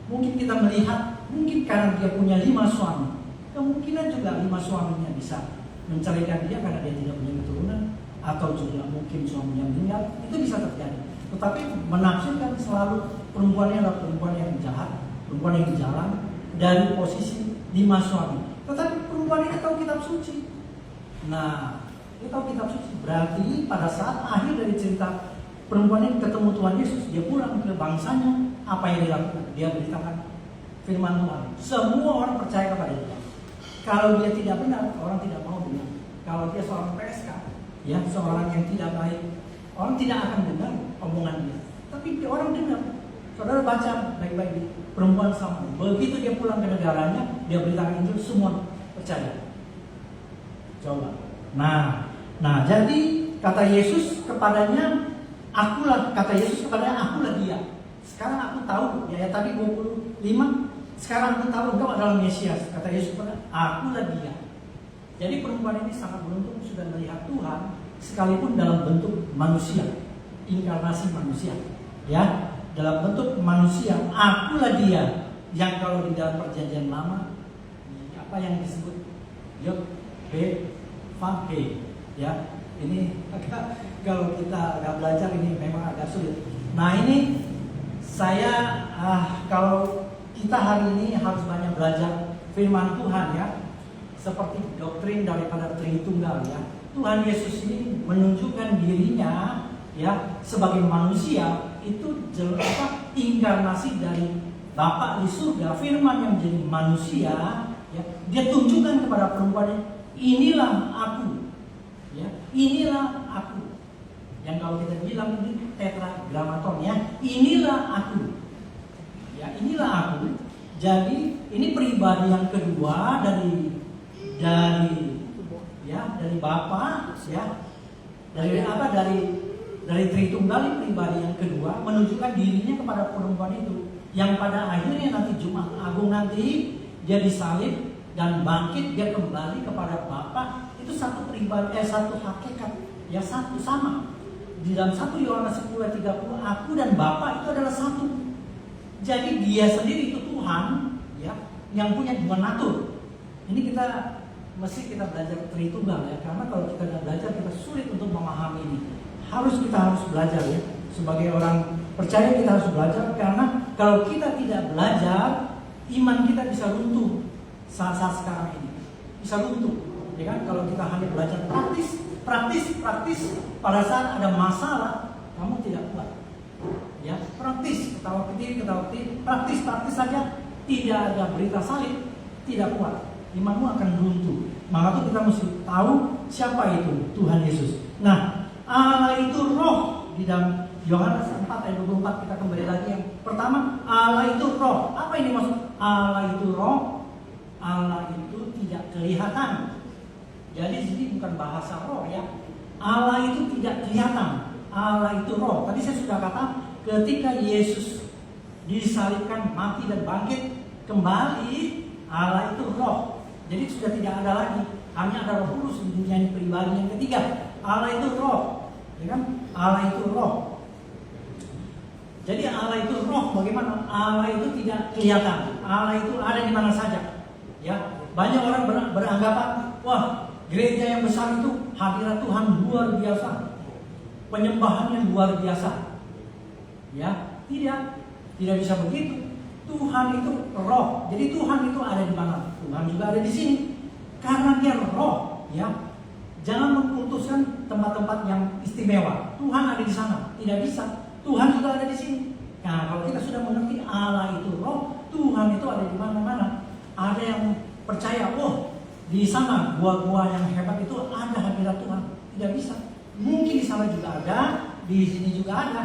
Mungkin kita melihat, mungkin karena dia punya 5 suami, kemungkinan juga 5 suaminya bisa menceraikan dia karena dia tidak punya keturunan, atau juga mungkin suaminya meninggal, itu bisa terjadi. Tetapi menafsirkan selalu perempuannya adalah perempuan yang jahat, perempuan yang jalan dari posisi 5 suami. Tetapi perempuan ini tahu kitab suci. Nah, Dia tahu kitab suci. Berarti pada saat akhir dari cerita perempuan ini ketemu Tuhan Yesus, dia pulang ke bangsanya. Apa yang dilakukan? Dia beritakan firman Tuhan. Semua orang percaya kepada dia. Kalau dia tidak benar, orang tidak mau dengar. Kalau dia seorang PSK, ya, seorang yang tidak baik, orang tidak akan dengar omongan dia. Tapi orang dengar. Saudara baca baik-baik di perempuan sama. Begitu dia pulang ke negaranya, dia beritakan Injil, semua percaya. Coba. Nah, jadi kata Yesus kepadanya, akulah, kata Yesus kepadanya, akulah dia. Sekarang aku tahu, ya tadi 25, sekarang aku tahu engkau adalah Mesias. Kata Yesus kepadanya, akulah dia. Jadi perempuan ini sangat beruntung sudah melihat Tuhan, sekalipun dalam bentuk manusia, inkarnasi manusia, ya, dalam bentuk manusia. Akulah dia, yang kalau di dalam perjanjian lama, apa yang disebut Yod, He, Vav, He, ya. Ini agak, kalau kita agak belajar ini memang agak sulit. Nah ini saya kalau kita hari ini harus banyak belajar firman Tuhan, ya, seperti doktrin daripada Tritunggal, ya. Tuhan Yesus ini menunjukkan dirinya, ya, sebagai manusia. Itu inkarnasi dari Bapa di surga, firman yang menjadi manusia, ya. Dia tunjukkan kepada perempuan, inilah aku, ya, inilah aku. Yang kalau kita bilang ini tetragrammaton, ya, inilah aku, ya, inilah aku. Jadi ini pribadi yang kedua dari Bapa, ya, dari Tritunggal, pribadi yang kedua menunjukkan dirinya kepada perempuan itu, yang pada akhirnya nanti Jumat Agung nanti dia disalib dan bangkit, dia kembali kepada Bapa. Itu satu pribadi, satu hakikat, ya, satu sama. Di dalam 1 Yohanes 10:30, aku dan Bapa itu adalah satu. Jadi dia sendiri itu Tuhan, ya, yang punya dua natur. Ini kita belajar Tritunggal, ya, karena kalau kita tidak belajar kita sulit untuk memahami ini. Kita harus belajar, ya. Sebagai orang percaya kita harus belajar, karena kalau kita tidak belajar, iman kita bisa runtuh saat sekarang ini. Bisa runtuh, ya kan? Kalau kita hanya belajar praktis, pada saat ada masalah kamu tidak kuat. Ya, praktis, ketawa ketiri, praktis saja, tidak ada berita salib, tidak kuat. Imanmu akan runtuh. Maka itu kita mesti tahu siapa itu Tuhan Yesus. Nah, Allah itu roh. Di dalam Yohanes 4:24 kita kembali lagi yang pertama, Allah itu roh. Apa ini maksud Allah itu roh? Allah itu tidak kelihatan. Jadi ini bukan bahasa roh, ya. Allah itu tidak kelihatan. Allah itu roh. Tadi saya sudah kata, ketika Yesus disalibkan, mati dan bangkit kembali, Allah itu roh. Jadi sudah tidak ada lagi, hanya ada Roh Kudus di dunia ini, pribadi yang ketiga. Allah itu roh, ya kan? Allah itu roh. Jadi Allah itu roh. Bagaimana? Allah itu tidak kelihatan. Allah itu ada di mana saja. Ya, banyak orang beranggapan, wah, gereja yang besar itu hadirat Tuhan luar biasa, penyembahannya luar biasa. Ya, tidak bisa begitu. Tuhan itu roh. Jadi Tuhan itu ada di mana? Tuhan juga ada di sini. Karena dia roh, ya. Jangan mengkultuskan tempat-tempat yang istimewa. Tuhan ada di sana, tidak bisa. Tuhan juga ada di sini. Nah, kalau kita sudah mengerti Allah itu roh, Tuhan itu ada di mana-mana. Ada yang percaya, di sana gua-gua yang hebat itu ada hadirat Tuhan. Tidak bisa. Mungkin di sana juga ada, di sini juga ada.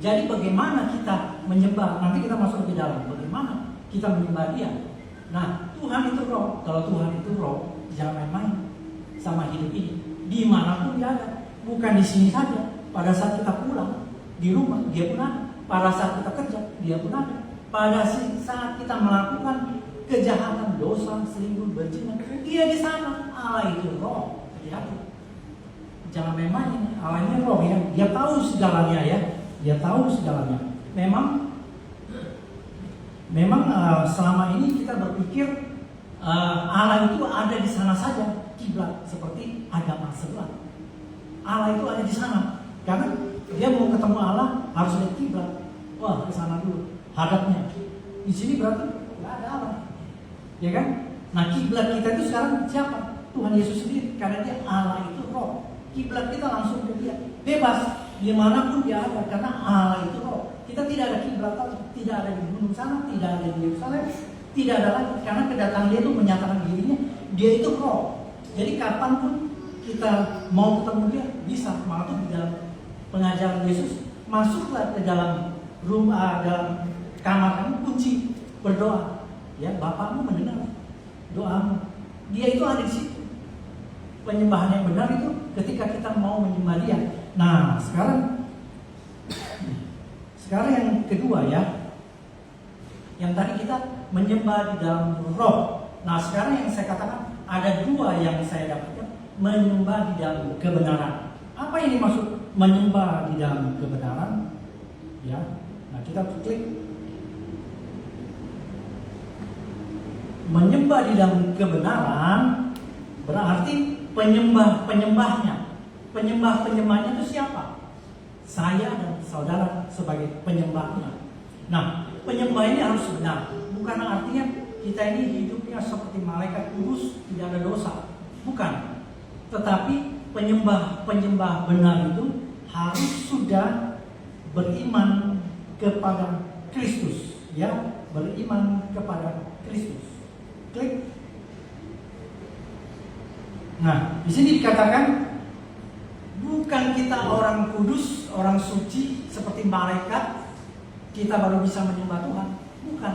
Jadi bagaimana kita menyembah? Nanti kita masuk lebih dalam. Bagaimana kita menyembah Dia? Nah, Tuhan itu roh. Kalau Tuhan itu roh, jangan main-main sama hidup ini. Dimanapun Dia ada. Bukan di sini saja. Pada saat kita pulang di rumah, Dia pun ada. Pada saat kita kerja, Dia pun ada. Pada saat kita melakukan kejahatan, dosa, selingkuh, berzina, Dia di sana. Allah itu roh. Hati-hati. Jangan main-main. Allah ini roh, ya. Dia tahu segalanya, ya. Dia tahu segalanya. Memang selama ini kita berpikir Allah itu ada di sana saja, kiblat seperti agama sebelah. Allah itu ada di sana. Karena dia mau ketemu Allah harus lihat kiblat. Wah, ke sana dulu hadapnya. Di sini berarti nggak ada Allah. Ya kan? Nah, kiblat kita itu sekarang siapa? Tuhan Yesus sendiri. Karena Dia Allah itu roh. kiblat kita langsung ke Dia. Bebas dimanapun Dia ada, karena Allah itu roh. Kita tidak ada kiblat, tidak ada di gunung sana, tidak ada di Yerusalem, tidak ada lagi, karena kedatangan Dia itu menyatakan dirinya, Dia itu roh. Jadi kapanpun kita mau ketemu Dia bisa. Maka di dalam pengajaran Yesus, masuklah ke dalam rumah, dalam kamar kamu, kunci, berdoa. Ya, Bapakmu mendengar doamu. Dia itu ada di situ. Penyembahan yang benar itu ketika kita mau menyembah Dia. Nah, sekarang yang kedua ya. Yang tadi kita menyembah di dalam roh. Nah, sekarang yang saya katakan ada dua yang saya dapatkan, menyembah di dalam kebenaran. Apa yang dimaksud menyembah di dalam kebenaran? Ya. Nah, kita klik. Menyembah di dalam kebenaran berarti penyembahnya. Penyembahnya itu siapa? Saya dan saudara sebagai penyembahnya. Nah, penyembah ini harus benar. Bukan artinya kita ini hidupnya seperti malaikat kudus, tidak ada dosa. Bukan. Tetapi penyembah benar itu harus sudah beriman kepada Kristus, ya, beriman kepada Kristus. Klik. Nah, di sini dikatakan bukan kita orang kudus, orang suci seperti malaikat, kita baru bisa menyembah Tuhan. Bukan.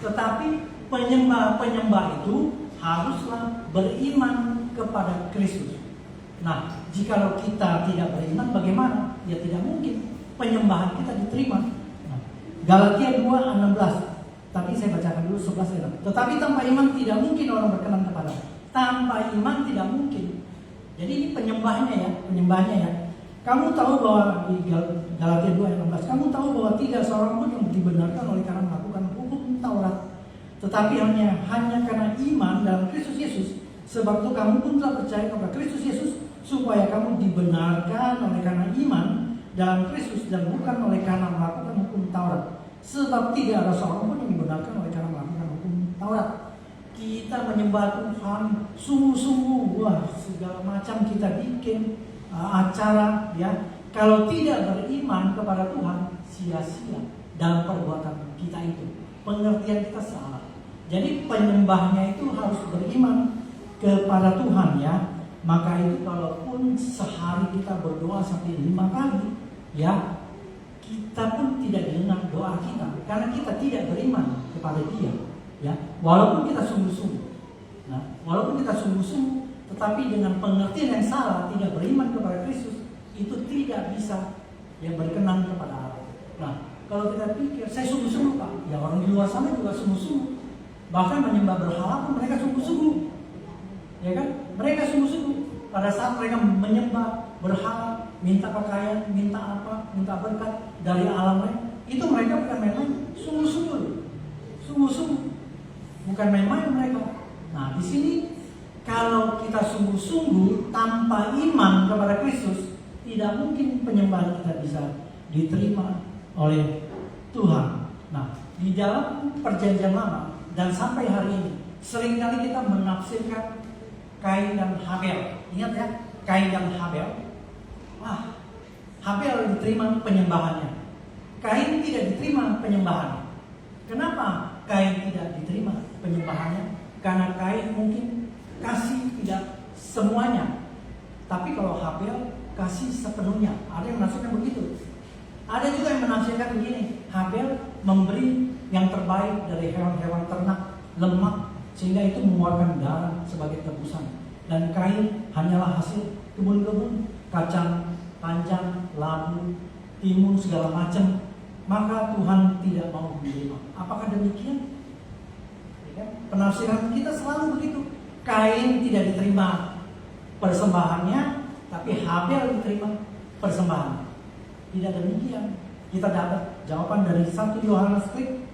Tetapi penyembah itu haruslah beriman kepada Kristus. Nah, jikalau kita tidak beriman, bagaimana? Ya tidak mungkin penyembahan kita diterima. Nah, Galatia 2:16. Tadi saya bacakan dulu 11 ayat. Tetapi tanpa iman tidak mungkin orang berkenan kepada. Tanpa iman tidak mungkin. Jadi ini penyembahnya ya. Kamu tahu bahwa di Galatia 2:16, kamu tahu bahwa tidak seorang pun yang dibenarkan oleh karena melakukan hukum Taurat, tetapi hanya karena iman dalam Kristus Yesus. Sebab itu kamu pun telah percaya kepada Kristus Yesus, supaya kamu dibenarkan oleh karena iman dalam Kristus dan bukan oleh karena melakukan hukum Taurat. Sebab tidak ada seorang pun yang dibenarkan oleh karena melakukan hukum Taurat. Kita menyembah Tuhan sungguh-sungguh, wah segala macam kita bikin acara ya. Kalau tidak beriman kepada Tuhan, sia-sia dalam perbuatan kita itu. Pengertian kita salah. Jadi penyembahnya itu harus beriman kepada Tuhan ya. Maka itu kalaupun sehari kita berdoa sampai 5 kali ya, kita pun tidak didengar doa kita karena kita tidak beriman kepada Dia ya. Walaupun kita sungguh-sungguh. Nah, walaupun kita sungguh-sungguh, tetapi dengan pengertian yang salah, tidak beriman kepada Kristus, itu tidak bisa ya berkenan kepada Allah. Nah, kalau kita pikir saya sungguh-sungguh Pak, ya orang di luar sana juga sungguh-sungguh. Bahkan menyembah berhala pun mereka sungguh-sungguh. Ya kan? Mereka sungguh-sungguh. Pada saat mereka menyembah berhala, minta pakaian, minta apa, minta berkat dari alam mereka, itu mereka bukan main-main, sungguh-sungguh. Sungguh-sungguh. Bukan main-main mereka. Nah, di sini kalau kita sungguh-sungguh tanpa iman kepada Kristus, tidak mungkin penyembahan kita bisa diterima oleh Tuhan. Nah, di dalam perjanjian lama dan sampai hari ini, seringkali kita menafsirkan Kain dan Habel. Ingat ya, Kain dan Habel. Wah, Habel diterima penyembahannya, Kain tidak diterima penyembahannya. Kenapa Kain tidak diterima penyembahannya? Karena Kain mungkin kasih tidak semuanya, tapi kalau Habel kasih sepenuhnya. Ada yang menafsirkan begitu. Ada juga yang menafsirkan begini, Habel memberi yang terbaik dari hewan-hewan ternak, lemak, sehingga itu mengeluarkan darah sebagai tebusan. Dan Kain hanyalah hasil kebun-kebun, kacang panjang, labu, timun, segala macam. Maka Tuhan tidak mau menerima. Apakah demikian? Penafsiran kita selalu begitu. Kain tidak diterima persembahannya, tapi Habel diterima persembahan. Tidak demikian. Kita dapat jawaban dari 1 Yohanes klik.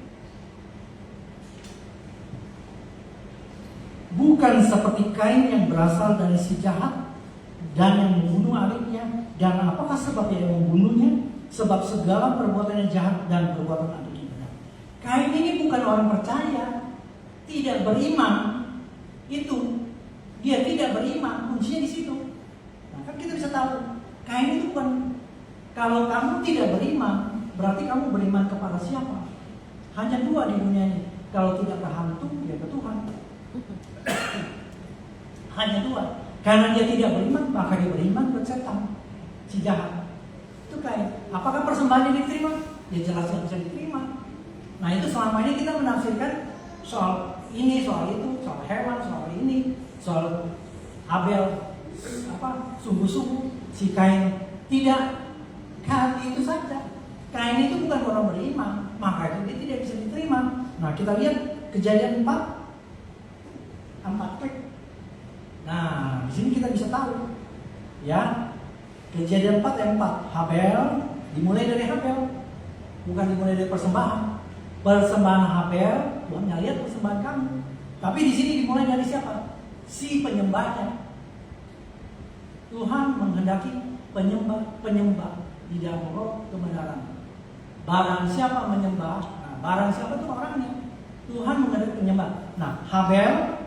Bukan seperti Kain yang berasal dari si jahat dan yang membunuh adiknya. Dan apakah sebabnya yang membunuhnya? Sebab segala perbuatan yang jahat dan perbuatan adiknya benar. Kain ini bukan orang percaya, tidak beriman. Itu dia tidak beriman, kuncinya di situ. Nah, kan kita bisa tahu Kain itu bukan, kalau kamu tidak beriman, berarti kamu beriman kepada siapa? Hanya dua di dunia ini. Kalau tidak ke hantu, ya ke Tuhan. Hanya dua. Karena dia tidak beriman, maka dia beriman ke setan, si jahat. Itu Kain. Apakah persembahannya diterima? Ya jelas yang bisa diterima. Nah itu selama ini kita menafsirkan soal ini, soal itu, soal hewan, soal ini, soal Abel, sungguh-sungguh si Kain tidak. Kan itu saja. Kain itu bukan orang beriman, maka dia tidak bisa diterima. Nah kita lihat Kejadian 4 klik. Nah di sini kita bisa tahu, ya Kejadian 4 ayat 4. Habel dimulai dari Habel, bukan dimulai dari persembahan. Persembahan Habel, Tuhan lihat persembahan kamu. Tapi di sini dimulai dari siapa? Si penyembahnya. Tuhan menghendaki penyembah di dalam roh kebenaran. Barang siapa menyembah, nah, barang siapa itu orangnya. Tuhan menghendaki penyembah. Nah, Habel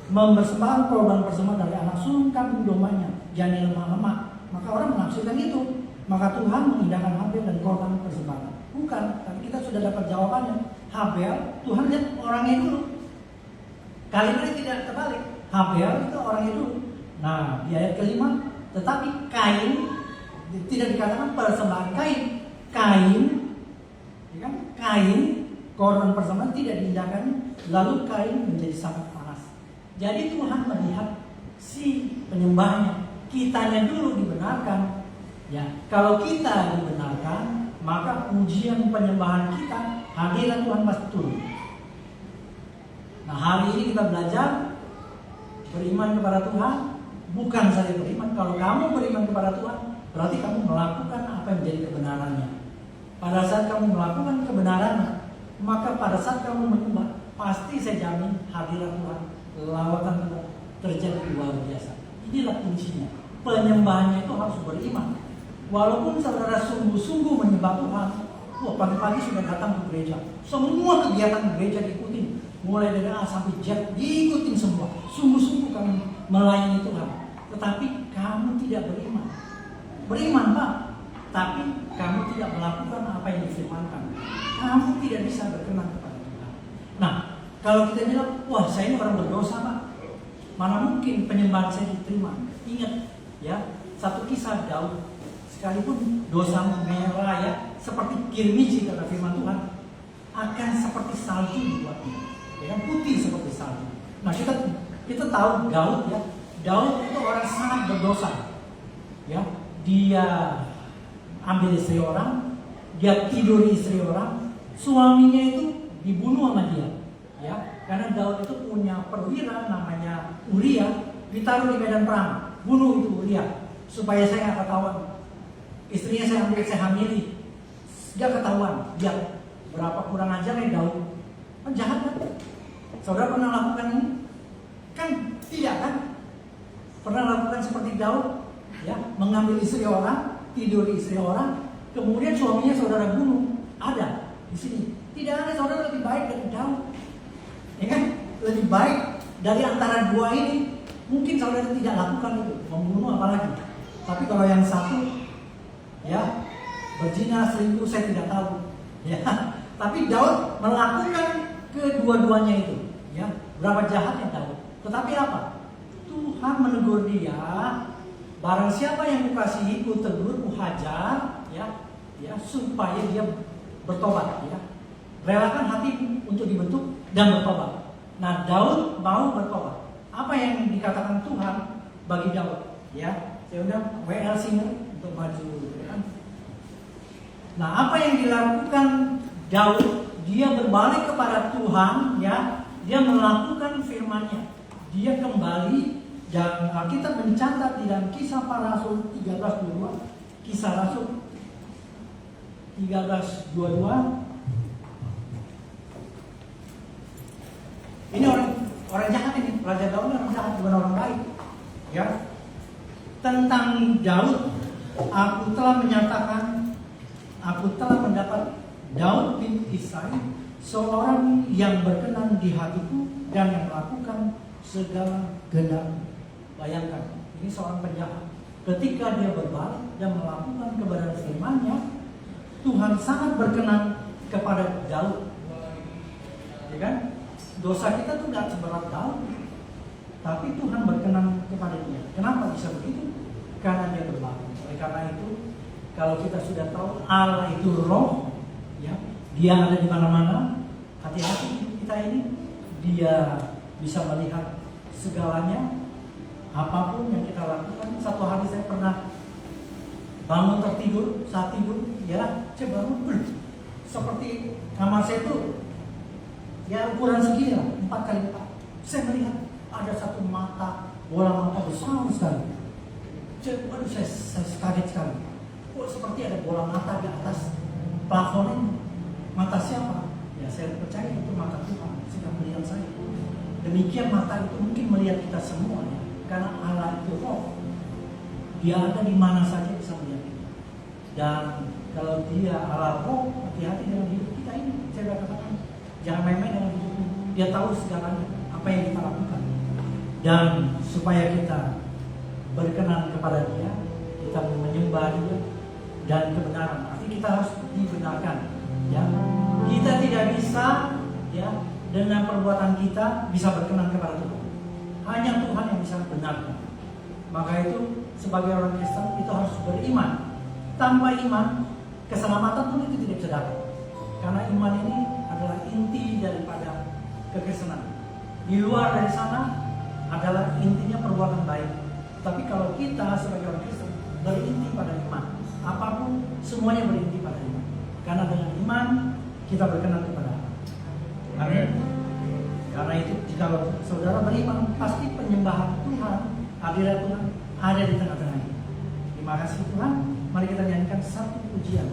mempersembahkan korban persembahan dari anak sulung kambing dombanya, jangan lemah-lemah. Maka orang menafsirkan itu. Maka Tuhan mengindahkan Habel dan korban persembahan. Bukan, tapi kita sudah dapat jawabannya. Habel, Tuhan lihat orangnya dulu. Kali ini tidak terbalik. Habel itu orangnya dulu. Nah, di ayat kelima, tetapi Kain tidak dikatakan persembahan Kain. Kain, ya kan? Kain, korban persembahan tidak diindahkan. Lalu Kain menjadi sangat panas. Jadi Tuhan melihat si penyembahnya. Kitanya dulu dibenarkan. Ya, kalau kita dibenarkan, maka ujian penyembahan kita, hadirat Tuhan pasti turun. Nah, hari ini kita belajar beriman kepada Tuhan, bukan saja beriman. Kalau kamu beriman kepada Tuhan, berarti kamu melakukan apa yang menjadi kebenarannya. Pada saat kamu melakukan kebenarannya, maka pada saat kamu menyembah, pasti saya jamin hadirat Tuhan, lawatan Tuhan terjadi luar biasa. Inilah kuncinya. Penyembahannya itu harus beriman. Walaupun saudara sungguh-sungguh menyembah Tuhan, pagi-pagi sudah datang ke gereja. Semua kegiatan gereja diikutin. Mulai dari A sampai Z diikutin semua. Sungguh-sungguh kamu melayani Tuhan. Tetapi kamu tidak beriman. Beriman Pak, tapi kamu tidak melakukan apa yang difirmankan. Kamu tidak bisa berkenan kepada Tuhan. Nah, kalau kita bilang, wah saya ini orang berdosa Pak, mana mungkin penyembahan saya diterima. Ingat ya, satu kisah Daud. Sekalipun dosamu merah ya, seperti kirmiji kata firman Tuhan, akan seperti salju dibuatnya, ya kan, putih seperti salju. Nah kita tahu Daud ya, Daud itu orang sangat berdosa, ya. Dia ambil istri orang, dia tidur istri orang, suaminya itu dibunuh sama dia, ya. Karena Daud itu punya perwira namanya Uria, ditaruh di medan perang, bunuh itu Uria supaya saya nggak ketahuan. Istrinya saya ambil, saya hamili. Dia ketahuan. Dia berapa kurang ajar nih Daud. Kan jahat kan? Saudara pernah lakukan ini? Kan tidak kan? Pernah lakukan seperti Daud? Ya, mengambil istri orang, tidur di istri orang, kemudian suaminya saudara bunuh. Ada di sini. Tidak ada saudara lebih baik dari Daud. Ya kan? Lebih baik dari antara dua ini. Mungkin saudara tidak lakukan itu, membunuh apalagi. Tapi kalau yang satu, ya, berzina, selingkuh, saya tidak tahu. Ya, tapi Daud melakukan kedua-duanya itu. Ya, berapa jahatnya Daud. Tetapi apa? Tuhan menegur dia. Barang siapa yang kukasihi, ku tegur, ku hajar, ya, supaya dia bertobat. Ya, relakan hatimu untuk dibentuk dan bertobat. Nah, Daud mau bertobat. Apa yang dikatakan Tuhan bagi Daud? Ya, saya undang WL Singer untuk maju. Nah, apa yang dilakukan Daud? Dia berbalik kepada Tuhan, ya. Dia melakukan firman-Nya. Dia kembali, dan Alkitab mencatat di dalam Kisah Para Rasul 13:22. Kisah Rasul 13:22. Ini orang jahat ini, Raja Daud orang jahat, bukan orang baik. Ya. Tentang Daud, aku telah menyatakan, aku telah mendapat Daud bin Isai, seorang yang berkenan di hatiku dan yang melakukan segala kehendak. Bayangkan, Ini seorang penjahat. Ketika dia berbalik dan melakukan kebenaran firman-Nya, Tuhan sangat berkenan kepada Daud. Ya kan? Dosa kita tuh gak seberat Daud, tapi Tuhan berkenan kepada dia. Kenapa bisa begitu? Karena dia berbalik. Oleh karena itu, kalau kita sudah tahu Allah itu roh, ya, dia ada di mana-mana. Hati-hati kita ini, dia bisa melihat segalanya. Apapun yang kita lakukan. Satu hari saya pernah bangun tertidur, saat tidur, ya, saya bangun, seperti kamar saya itu, ya ukuran segini lah, 4 kali 4. Saya melihat ada satu mata, bola mata besar sekali. Waduh, saya kaget sekali. Kok seperti ada bola mata di atas plafon ini? Mata siapa? Ya saya percaya itu mata Tuhan sedang melihat saya. Demikian mata itu mungkin melihat kita semua ya. Karena Allah itu roh. Dia ada di mana saja bisa melihat kita. Dan kalau dia Allah roh, hati-hati dengan hidup kita ini. Saya sudah katakan, jangan main-main dengan hidup ini. Dia tahu segalanya, apa yang kita lakukan. Dan supaya kita berkenan kepada dia, kita menyembah dia dan kebenaran. Artinya kita harus dibenarkan. Ya, kita tidak bisa, ya, dengan perbuatan kita bisa berkenan kepada Tuhan. Hanya Tuhan yang bisa benarkan. Maka itu sebagai orang Kristen itu harus beriman. Tanpa iman, keselamatan pun itu tidak bisa dapat. Karena iman ini adalah inti daripada kekristenan. Di luar dari sana adalah intinya perbuatan baik. Tapi kalau kita sebagai orang Kristen berinti pada iman, apapun semuanya berinti pada iman. Karena dengan iman kita berkenan kepada Allah. Amin. Karena itu jika saudara beriman, pasti penyembahan Tuhan, hadirat Tuhan ada di tengah-tengah ini. Terima kasih Tuhan. Mari kita nyanyikan satu pujian.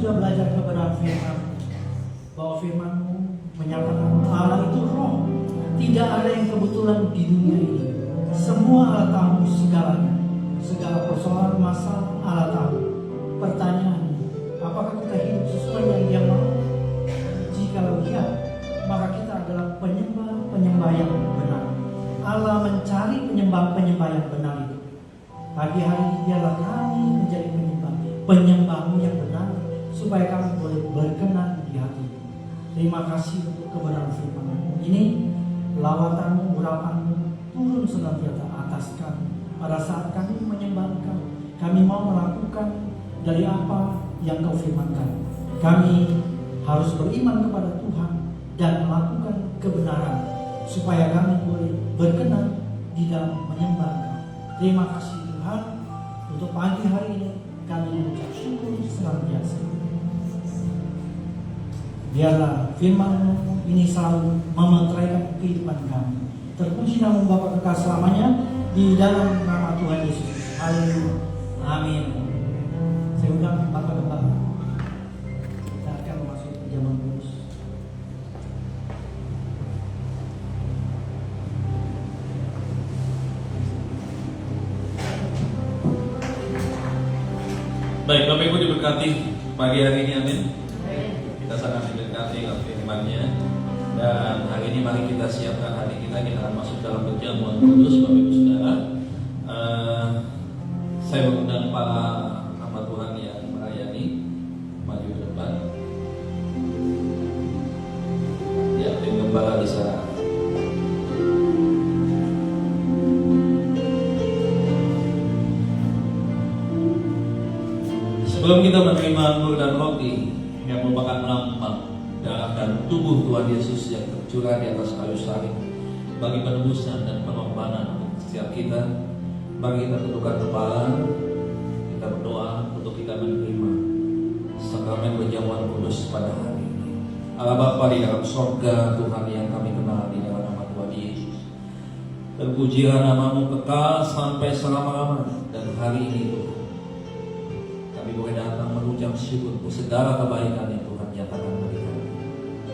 sudah belajar kebenaran firman, bahwa firman-Mu menyatakan Allah itu roh. Tidak ada yang kebetulan di dunia ini. Semua Allah tahu segalanya. Segala persoalan masalah Allah tahu. Pertanyaan, apakah kita hidup sesuai yang Dia mau? Jikalau iya, maka kita adalah penyembah yang benar. Allah mencari penyembah yang benar itu. Pagi hari ini biarlah kami menjadi penyembah-Mu yang benar, supaya kami boleh berkenan di hati. Terima kasih untuk kebenaran firman-Mu. Ini lawatan-Mu, urapan-Mu turun senantiasa atas kami. Pada saat kami menyembah Engkau, kami mau melakukan dari apa yang Kau firmankan. Kami harus beriman kepada Tuhan dan melakukan kebenaran, supaya kami boleh berkenan di dalam menyembah Engkau. Terima kasih Tuhan, untuk pagi hari ini kami mengucap syukur senantiasa. Biarlah firman-Mu ini selalu memeteraikan kehidupan kami. Terpuji nama Bapa kekal selamanya, di dalam nama Tuhan Yesus. Haleluya. Amin. Saya undang Bapak Gembala. Kita akan memasuki zaman kudus. Baik, Bapak Ibu diberkati pagi hari ini, amin. Kita sangat diberkati oleh firman-Nya. Dan hari ini mari kita siapkan hati kita akan masuk dalam perjamuan kudus, Bapak Ibu Saudara. Saya mengundang para hamba Tuhan yang melayani maju ke depan. Ya, tim gembala di sana. Sebelum kita menerima anggur dan roti yang merupakan lambang darah dan tubuh Tuhan Yesus yang tercurah di atas kayu salib bagi penebusan dan pengorbanan untuk setiap kita, mari kita tundukkan kepala, kita berdoa untuk kita menerima sakramen perjamuan kudus pada hari ini. Allah Bapa di dalam sorga, Tuhan yang kami kenal di dalam nama Tuhan Yesus, terpujilah nama-Mu kekal sampai selama-lamanya. Dan hari ini Tuhan, kami boleh datang mengucap syukur untuk segala kebaikan yang Tuhan nyatakan bagi kami.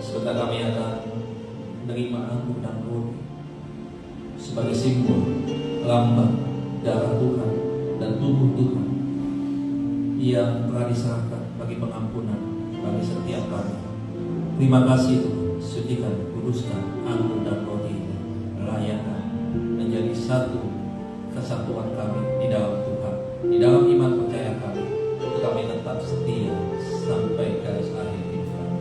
Sebentar kami akan menerima anggur dan roti sebagai simbol lambang darah Tuhan dan tubuh Tuhan yang telah diserahkan bagi pengampunan bagi setiap kami. Terima kasih Tuhan, sucikan, kuduskan anggur dan roti ini, layakkan menjadi satu kesatuan kami di dalam Tuhan, di dalam iman percaya kami, untuk kami tetap setia sampai garis akhir hidup kami.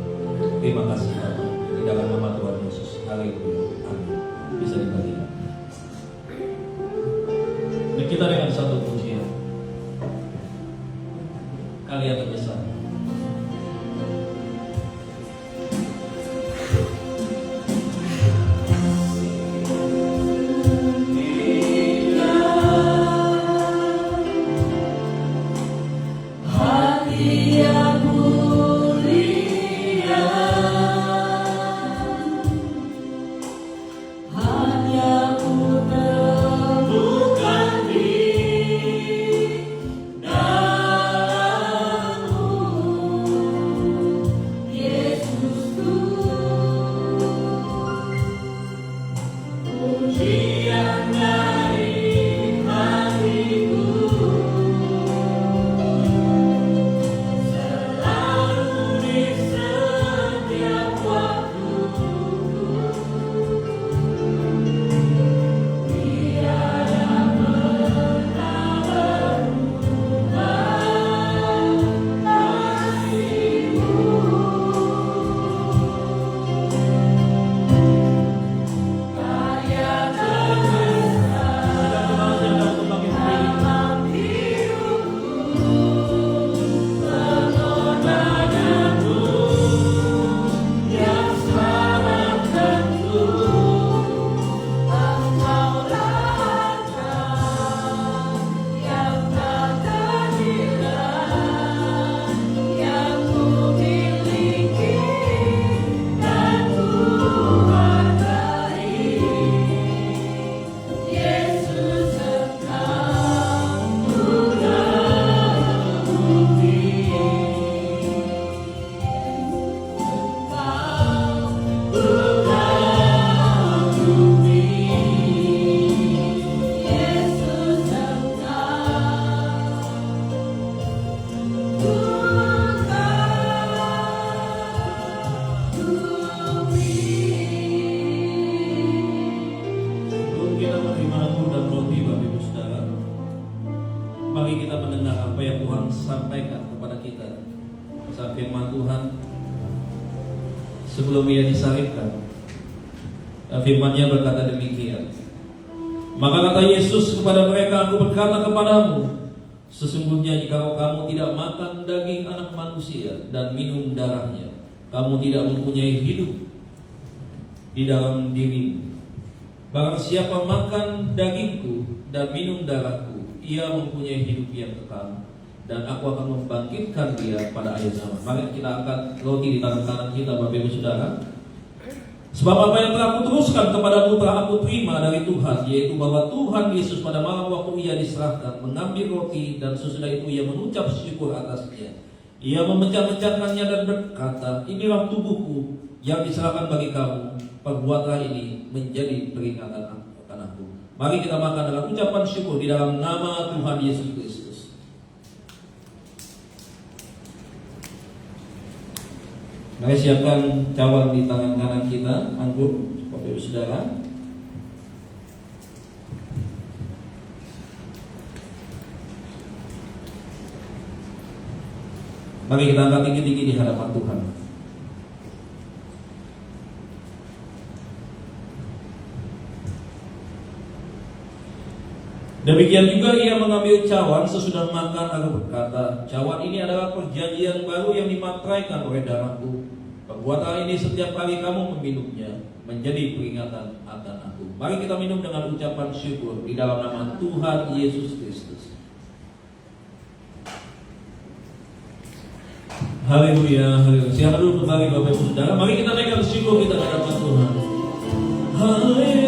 Terima kasih Bapak, di dalam nama Tuhan Yesus. Haleluya. Amin. Bisa dibagikan. Dan kita dengan satu pujian, kalian terbesar. Kaya menerima anggur dan roti, Bapak Ibu Saudara, mari kita mendengar apa yang Tuhan sampaikan kepada kita. Saat firman Tuhan sebelum ia disalibkan, firman-Nya berkata demikian. Maka kata Yesus kepada mereka, Aku berkata kepadamu, sesungguhnya jika kamu tidak makan daging anak manusia dan minum darahnya, kamu tidak mempunyai hidup di dalam dirimu. Barang siapa makan dagingku dan minum darahku, ia mempunyai hidup yang kekal, dan aku akan membangkitkan dia pada akhir zaman. Mari kita angkat roti di tangan kanan kita, Bapak Ibu Saudara. Sebab apa yang telah kuteruskan kepadamu telah aku terima dari Tuhan, yaitu bahwa Tuhan Yesus pada malam waktu ia diserahkan mengambil roti, dan sesudah itu ia mengucap syukur atasnya. Ia memecah-mecahkannya dan berkata, Inilah tubuhku yang diserahkan bagi kamu, perbuatlah ini menjadi peringatan akan aku. Mari kita makan dengan ucapan syukur di dalam nama Tuhan Yesus Kristus. Mari siapkan cawan di tangan kanan kita, anggur, Bapak Ibu Saudara. Mari kita angkat tinggi-tinggi di hadapan Tuhan. Demikian juga ia mengambil cawan sesudah makan lalu berkata, Cawan ini adalah perjanjian baru yang dimateraikan oleh darahku. Perbuatlah ini setiap kali kamu meminumnya, menjadi peringatan akan aku. Mari kita minum dengan ucapan syukur di dalam nama Tuhan Yesus Kristus. Haleluya, haleluya. Siapa dulu kembali Bapak Ibu Saudara. Mari kita naikkan syukur kita di hadapan Tuhan. Haleluya.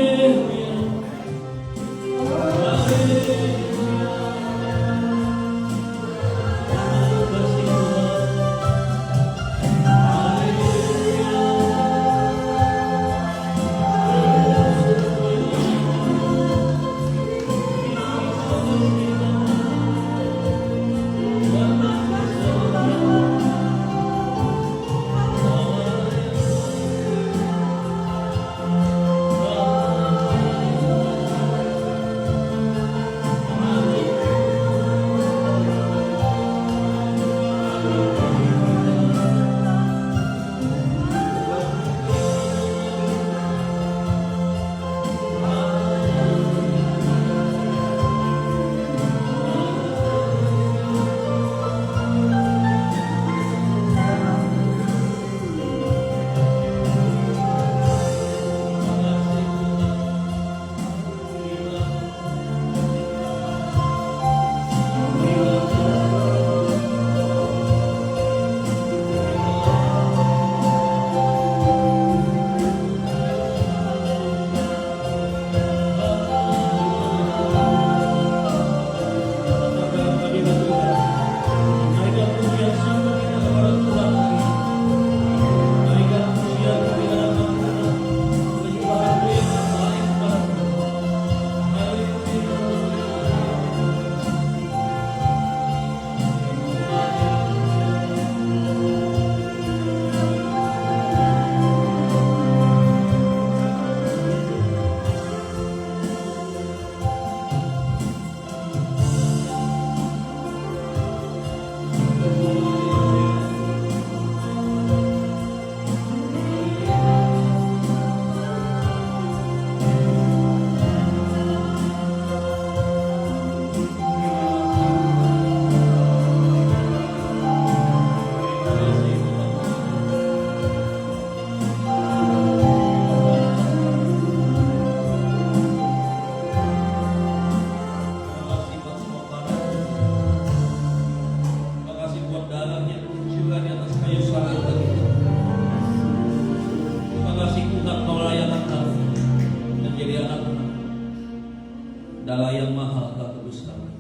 Adalah yang mahal telah tebus kami,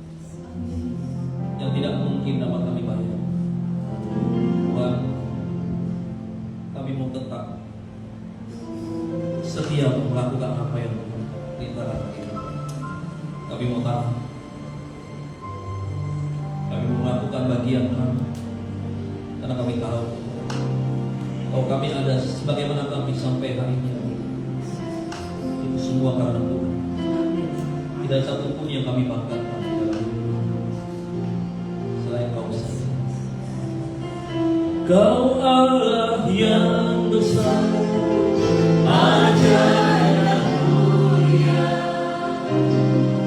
yang tidak mungkin dapat kami bayar. Tuhan, kami mau tetap setia melakukan apa yang diperintahkan kita. Kami mau tahu, kami mau melakukan bagian kami, karena kami tahu kalau kami ada sebagaimana kami sampai hari ini, itu semua karena Tuhan. ada satupun yang kami banggakan di dalam hidup selain Kau saja. Kau Allah yang besar, ajaib dan mulia.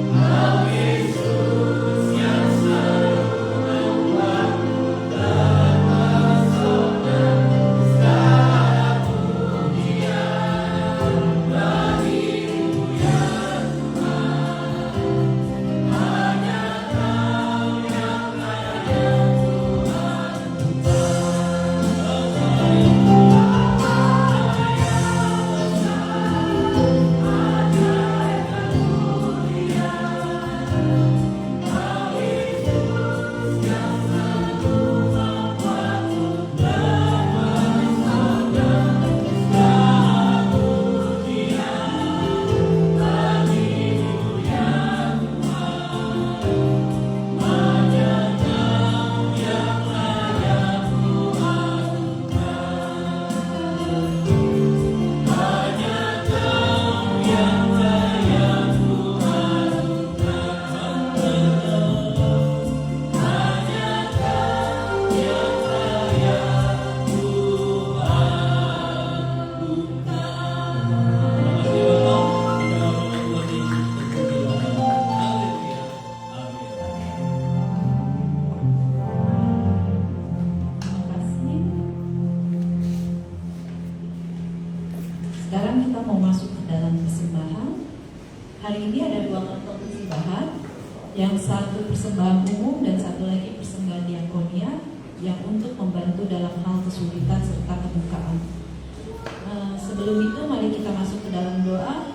Kau Yesus yang selalu membantu dan masukkan segala pujian bagimu ya Tuhan. Hanya Kau yang layak Tuhan. Sekarang kita mau masuk ke dalam persembahan. Hari ini ada 2 kantong persembahan, yang satu persembahan umum dan satu lagi persembahan diakonia yang untuk membantu dalam hal kesulitan serta kebukaan. Sebelum itu mari kita masuk ke dalam doa.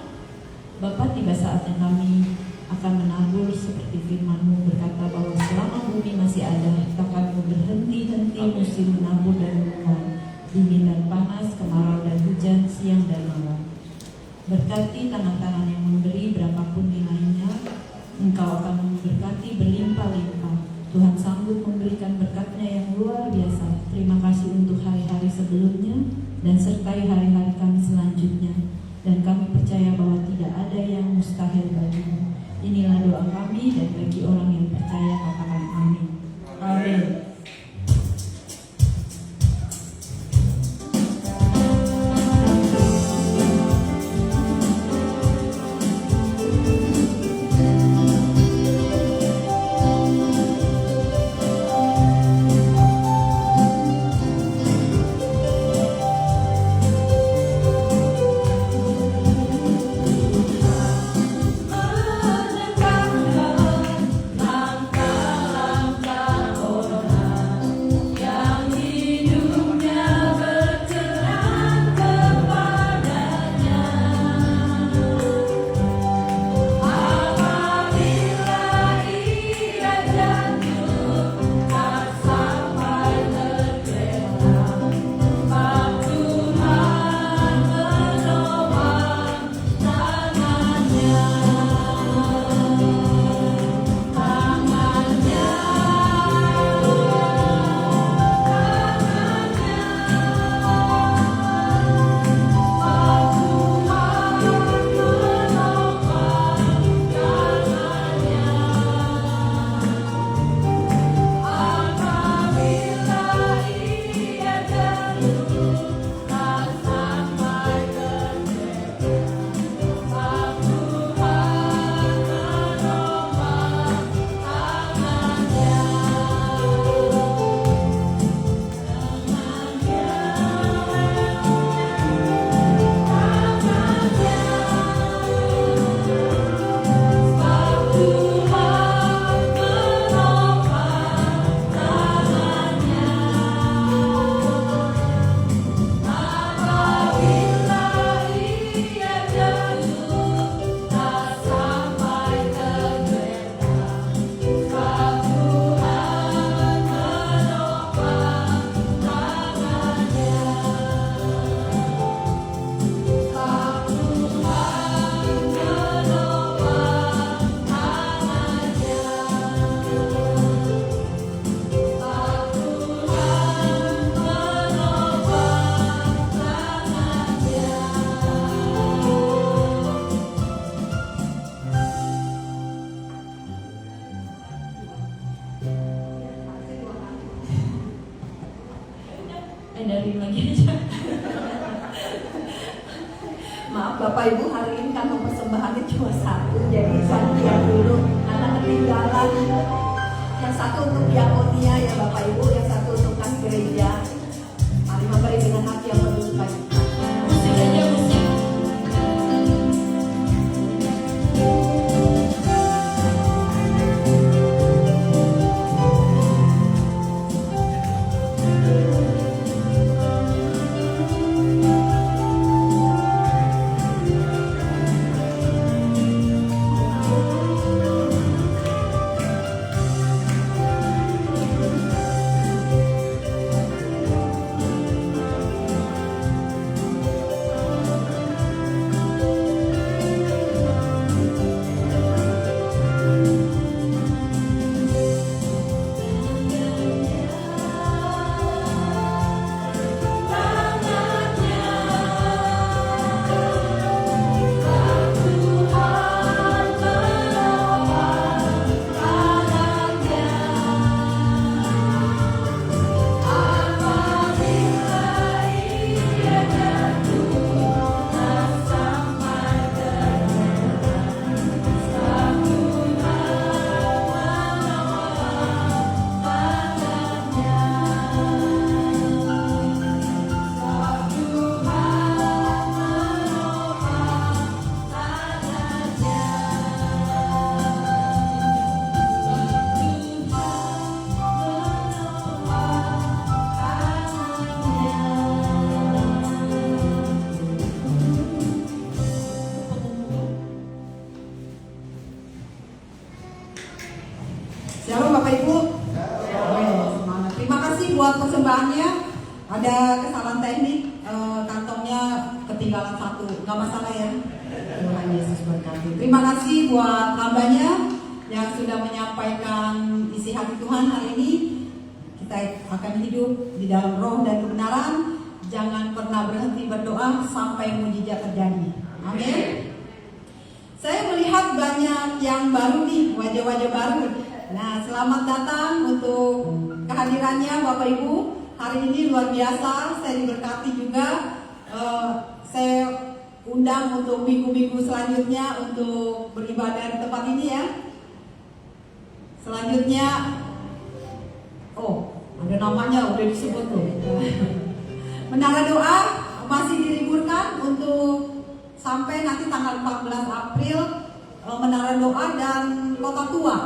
Bapa, tiba saatnya kami akan menabur seperti firman-Mu berkata bahwa selama bumi masih ada, takkan berhenti-henti musim menabur dan menuai, dingin dan panas, kemarau dan hujan, siang dan malam. Berkati tangan-tangan yang memberi berapapun nilainya, Engkau akan memberkati berlimpah-limpah. Tuhan sanggup memberikan berkat-Nya yang luar biasa. Terima kasih untuk hari-hari sebelumnya dan sertai hari-hari kami selanjutnya. Dan kami percaya bahwa tidak ada yang mustahil bagimu. Inilah doa kami, dan bagi orang yang percaya katakan amin. Amin. Langkah-langkah orang biarin lagi aja. Maaf Bapak Ibu, hari ini kantong persembahannya cuma satu, jadi gantian dulu karena ketinggalan. Yang satu untuk diakonia ya Bapak Ibu, yang satu untuk kas gereja. Mari memberi dengan hati yang penuh sukacita. Musik aja, musik. Shalom Bapak Ibu. Semangat. Terima kasih buat persembahannya. Ada kesalahan teknik, kantongnya ketinggalan satu. Gak masalah ya. Tuhan Yesus berkati. Terima kasih buat hambanya yang sudah menyampaikan isi hati Tuhan hari ini. Kita akan hidup di dalam roh dan kebenaran. Jangan pernah berhenti berdoa sampai mujizat terjadi. Amin. Saya melihat banyak yang baru nih, wajah-wajah baru. Nah, selamat datang untuk kehadirannya Bapak Ibu. Hari ini luar biasa, saya diberkati juga. Saya undang untuk minggu-minggu selanjutnya untuk beribadah di tempat ini ya. Selanjutnya, ada namanya udah disebut tuh. Menara Doa masih diliburkan untuk sampai nanti tanggal 14 April. Menara Doa dan Kota Tua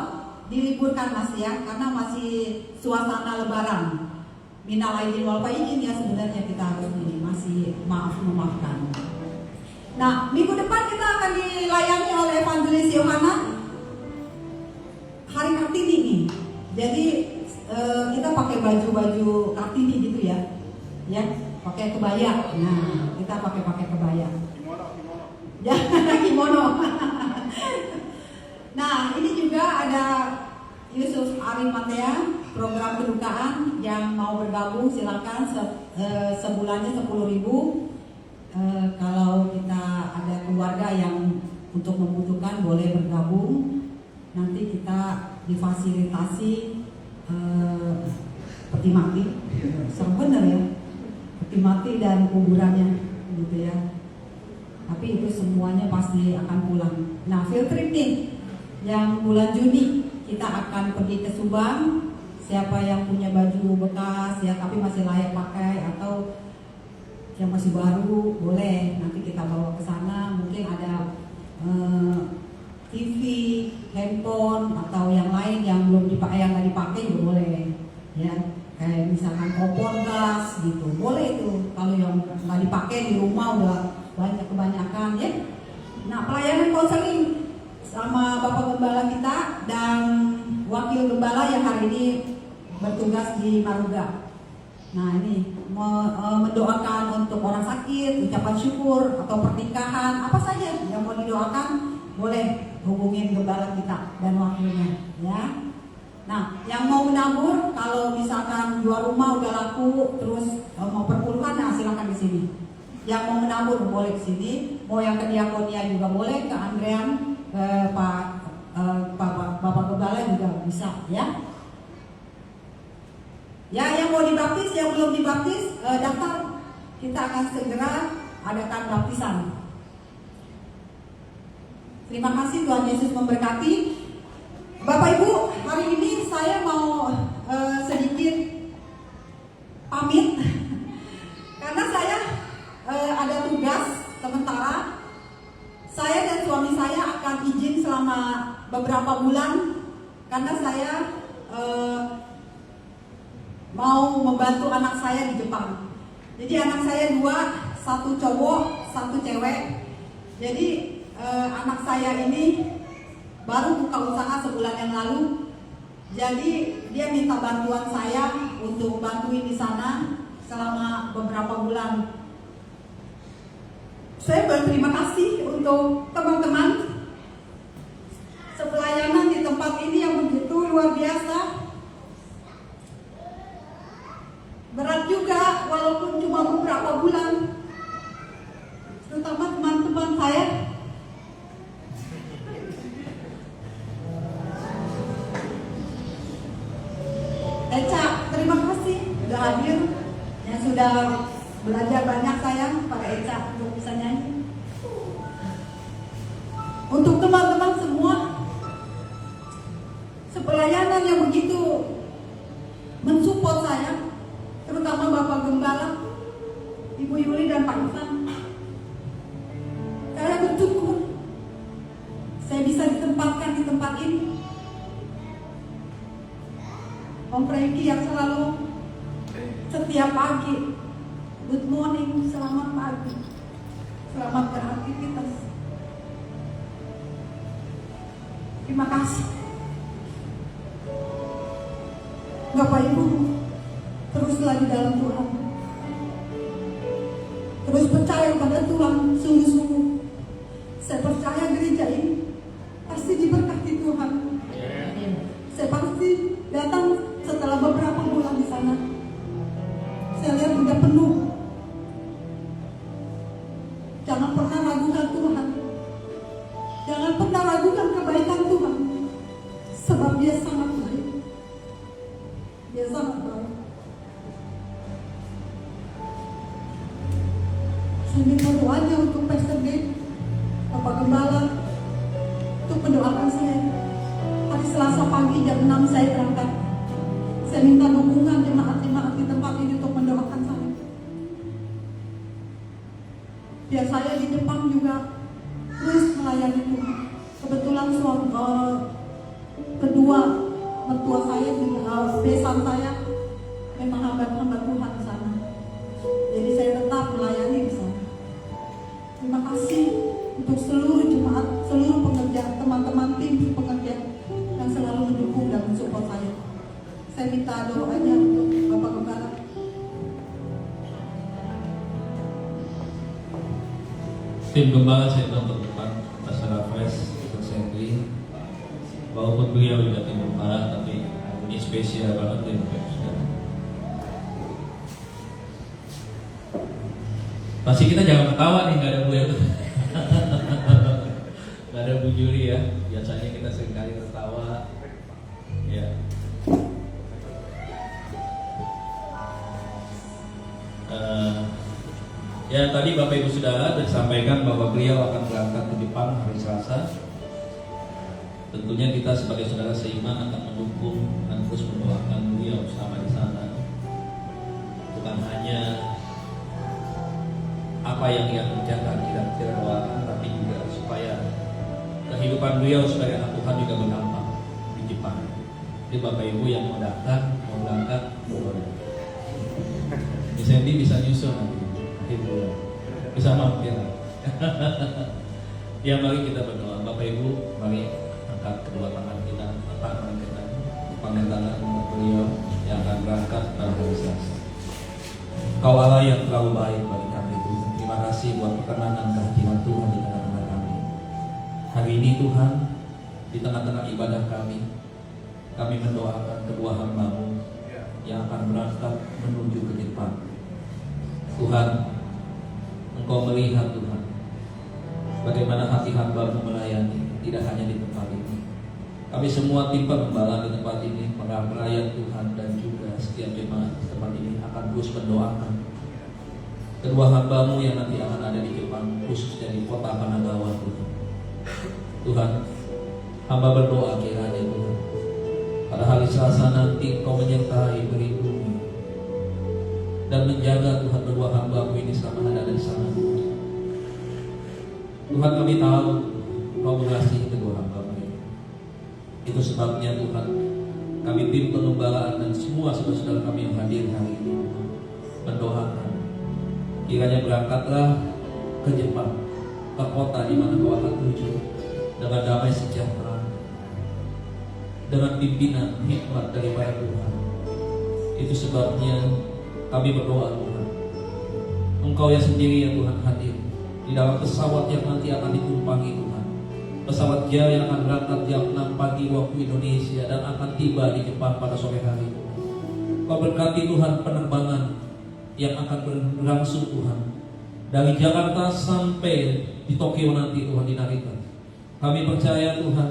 diliburkan masih ya, karena masih suasana Lebaran. Minal aidin wal faizin ya, sebenarnya kita harus ini masih memaafkan. Nah, minggu depan kita akan dilayani oleh Evangelis Yohana hari Kartini nih. Jadi kita pakai baju Kartini gitu ya, pakai kebaya. Nah, kita pakai kebaya. Ya, kimono. Nah, ini juga ada Yusuf Arimatea, program kedukaan yang mau bergabung silakan sebulannya 10.000. Kalau kita ada keluarga yang untuk membutuhkan boleh bergabung. Nanti kita difasilitasi peti mati, benar ya, peti mati dan kuburannya, gitu ya. Tapi itu semuanya pasti akan pulang. Nah, field trip nih. Yang bulan Juni kita akan pergi ke Subang. Siapa yang punya baju bekas ya tapi masih layak pakai atau yang masih baru boleh nanti kita bawa ke sana. Mungkin ada TV, handphone atau yang lain yang belum dipakai, yang nggak dipakai juga boleh ya. Kayak misalkan kompor gas gitu boleh itu. Kalau yang nggak dipakai di rumah udah kebanyakan ya. Nah, pelayanan konseling sama Bapak Gembala kita dan Wakil Gembala yang hari ini bertugas di Maruga. Nah, ini mendoakan untuk orang sakit, ucapan syukur atau pernikahan, apa saja yang mau didoakan boleh hubungin Gembala kita dan wakilnya ya. Nah, yang mau menabur kalau misalkan jual rumah udah laku terus mau perpuluhan, nah silakan di sini. Yang mau menabur boleh ke sini, mau yang ke diakonia juga boleh, ke Andrean, ke Bapak Gembala juga bisa ya. Ya, yang mau dibaptis, yang belum dibaptis, daftar. Kita akan segera adakan baptisan. Terima kasih, Tuhan Yesus memberkati. Bapak Ibu, hari ini saya mau sedikit pamit karena saya ada tugas sementara. Saya dan suami saya akan izin selama beberapa bulan karena saya mau membantu anak saya di Jepang. Jadi anak saya 2, 1 cowok, 1 cewek. Jadi anak saya ini baru buka usaha sebulan yang lalu. Jadi dia minta bantuan saya untuk bantuin di sana selama beberapa bulan. Saya berterima kasih untuk teman-teman sepelayanan di tempat ini yang begitu luar biasa. Berat juga walaupun cuma beberapa bulan. Terutama teman-teman saya. Eca, terima kasih sudah hadir, yang sudah belajar banyak saya pada Eca untuk bisa nyanyi. Untuk teman-teman semua, sepelayanan yang begitu mensupport saya, terutama Bapak Gembala, Ibu Yuli dan Pak Ivan. Saya bersyukur saya bisa ditempatkan di tempat ini. Om Franky yang selalu setiap pagi, good morning, selamat pagi, selamat beraktivitas. Terima kasih. Bapak Ibu, teruslah di dalam Tuhan. Terus percaya pada Tuhan sungguh-sungguh. Saya percaya gereja ini pasti diberkati Tuhan. Saya pasti datang setelah beberapa bulan di sana. Saya lihat sudah penuh. Jangan pernah ragukan Tuhan. Jangan pernah ragukan kebaikan Tuhan. Sebab Dia sangat baik. Dia sangat baik. Saya minta doanya untuk Pastor Dave, Bapak Gembala, untuk mendoakan saya. Hari Selasa pagi jam 6 saya berangkat. Saya minta dukungan jemaat-jemaat di tempat ini untuk mendoakan saya. Biar saya di Jepang juga terus melayani Tuhan. Kebetulan kedua mertua saya, besan saya memang hamba Tuhan di sana. Jadi saya tetap melayani di sana. Terima kasih untuk seluruh jemaat, seluruh pekerja, teman-teman tim pekerja yang selalu mendukung dan mensupport saya. Saya minta doanya untuk Bapak Gembala. Tim Gembala saya untuk depan Pastor Rafael Sendri. Walaupun beliau juga tim Gembala, tapi ini spesial banget tim Gembala. Pasti kita jangan ketawa nih, nggak ada beliau. Nggak ada Bu Juli ya. Biasanya kita sering kali tertawa. Ya. Ya tadi Bapak Ibu Saudara disampaikan bahwa beliau akan berangkat ke Jepang hari Selasa. Tentunya kita sebagai saudara seiman akan mendukung dan terus mendoakan beliau selama di sana. Bukan hanya apa yang ia kerjakan kita doakan, tapi juga supaya kehidupan beliau sebagai anak Tuhan juga berdampak di Jepang. Jadi Bapak Ibu yang mau daftar, mau berangkat, boleh. Di Sandy bisa nyusul nanti. Ibu bisa mampir. Ya mari kita berdoa. Bapak Ibu, mari angkat kedua tangan kita, tangan kita, panggil tangan beliau yang akan berangkat pada hari Selasa. Kau Allah yang terlalu baik bagi kami Tuhan. Terima kasih buat perkenanan kehadiran Tuhan di tengah-tengah kami. Hari ini Tuhan, di tengah-tengah ibadah kami mendoakan kedua hamba-Mu yang akan berangkat menuju ke Jepang. Tuhan, Engkau melihat Tuhan bagaimana hati hamba-Mu melayani, tidak hanya di tempat ini, Kami semua tim pengembala di tempat ini, para pelayan Tuhan dan juga setiap jemaat di tempat ini akan terus mendoakan kedua hamba-Mu yang nanti akan ada di Jepang, khususnya di kota Kanagawa Tuhan. Tuhan, hamba berdoa kiranya Tuhan, pada hari Selasa nanti Engkau menyertai, melindungi dan menjaga Tuhan kedua hamba-Mu ini selama ada di sana. Tuhan, kami tahu Engkau mengasihi kedua hamba-Mu ini. Itu sebabnya Tuhan, kami tim pengembalaan dan semua saudara-saudara kami yang hadir hari ini mendoakan kiranya berangkatlah ke Jepang, ke kota di mana Kau akan tuju, dengan damai sejahtera, dengan pimpinan hikmat daripada Tuhan. Itu sebabnya kami berdoa Tuhan, Engkau yang sendiri ya Tuhan hadir di dalam pesawat yang nanti akan ditumpangi Tuhan, pesawat Jaya yang akan berangkat jam 6 pagi waktu Indonesia dan akan tiba di Jepang pada sore hari. Kau berkati Tuhan penerbangan yang akan berlangsung Tuhan dari Jakarta sampai di Tokyo nanti Tuhan, di Narita. Kami percaya Tuhan,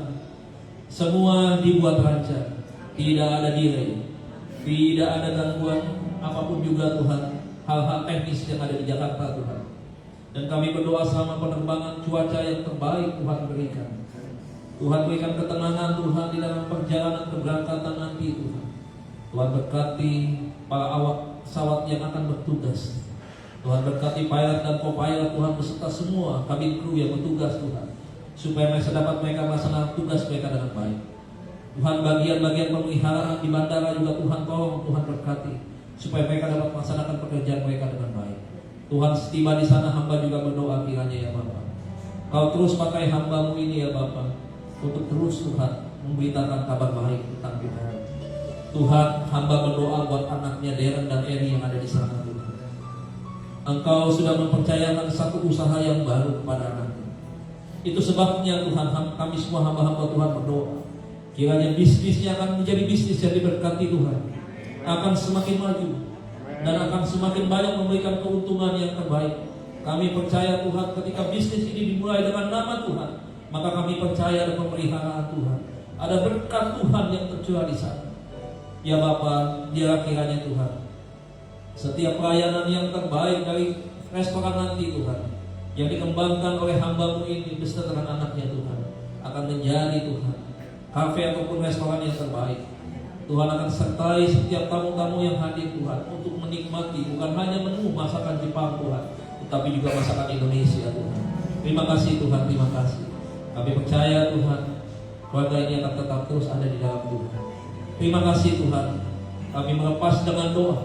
semua dibuat lancar, tidak ada delay, tidak ada gangguan apapun juga Tuhan, hal-hal teknis yang ada di Jakarta Tuhan. Dan kami berdoa selama penerbangan cuaca yang terbaik Tuhan berikan. Tuhan berikan ketenangan Tuhan di dalam perjalanan keberangkatan nanti Tuhan. Tuhan berkati para awak pesawat yang akan bertugas. Tuhan berkati pilot dan co-pilot Tuhan beserta semua kabin kru yang bertugas Tuhan, supaya mereka dapat melaksanakan tugas mereka dengan baik. Tuhan, bagian-bagian pemeliharaan di bandara juga Tuhan tolong, Tuhan berkati supaya mereka dapat melaksanakan pekerjaan mereka dengan baik. Tuhan, setiba di sana hamba juga berdoa kiranya ya Bapa, Kau terus pakai hamba-Mu ini ya Bapa, untuk terus Tuhan memberitakan kabar baik tentang kita. Tuhan, hamba berdoa buat anaknya Darren dan Eri yang ada di sana Tuhan. Engkau sudah mempercayakan satu usaha yang baru kepada anaknya. Itu sebabnya Tuhan, kami semua hamba-hamba Tuhan berdoa kiranya bisnisnya akan menjadi bisnis yang diberkati Tuhan, akan semakin maju dan akan semakin banyak memberikan keuntungan yang terbaik. Kami percaya Tuhan, ketika bisnis ini dimulai dengan nama Tuhan, maka kami percaya ada pemeliharaan Tuhan, ada berkat Tuhan yang tercurah di sana. Ya Bapa, biarlah kiranya Tuhan, setiap pelayanan yang terbaik dari restoran nanti Tuhan, yang dikembangkan oleh hamba-Mu ini beserta dengan anaknya Tuhan, akan menjadi Tuhan kafe ataupun restoran yang terbaik. Tuhan akan sertai setiap tamu-tamu yang hadir Tuhan, untuk menikmati bukan hanya menu masakan Jepang Tuhan, tetapi juga masakan Indonesia Tuhan. Terima kasih Tuhan, terima kasih. Kami percaya Tuhan, keluarga ini akan tetap terus ada di dalam Tuhan. Terima kasih Tuhan, kami melepas dengan doa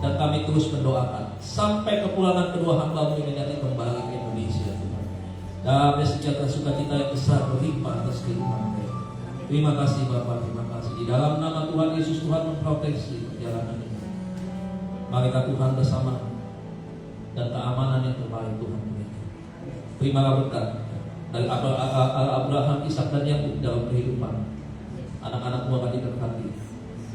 dan kami terus mendoakan sampai kepulangan kedua hamba-Mu ini nanti kembali ke Indonesia Tuhan. Damai sejahtera sukacita yang besar berlimpah atas kehidupan mereka. Terima kasih Bapa, terima kasih. Di dalam nama Tuhan Yesus, Tuhan memproteksi perjalanan ini. Mari Tuhan bersama dan keamanan yang terbaik Tuhan berikan. Terimalah berkat dari Abraham, Ishak dan Yakub dalam kehidupan. Anak-anak akan diberkati.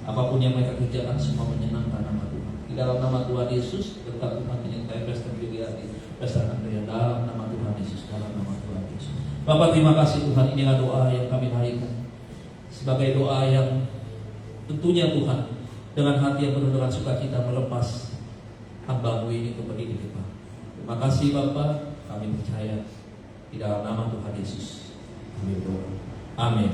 Apapun yang mereka kerjakan semua menyenangkan nama Tuhan. Di dalam nama Tuhan Yesus, berkat Tuhan menyertai Pastor Juliati, Pastor Andrea, dalam nama Tuhan Yesus, dalam nama Tuhan Yesus. Bapak, terima kasih Tuhan, inilah doa yang kami naikkan sebagai doa yang tentunya Tuhan dengan hati yang penuh dengan sukacita melepas hamba-Mu ini kembali di depan. Terima kasih Bapak, kami percaya di dalam nama Tuhan Yesus kami berdoa. Amin.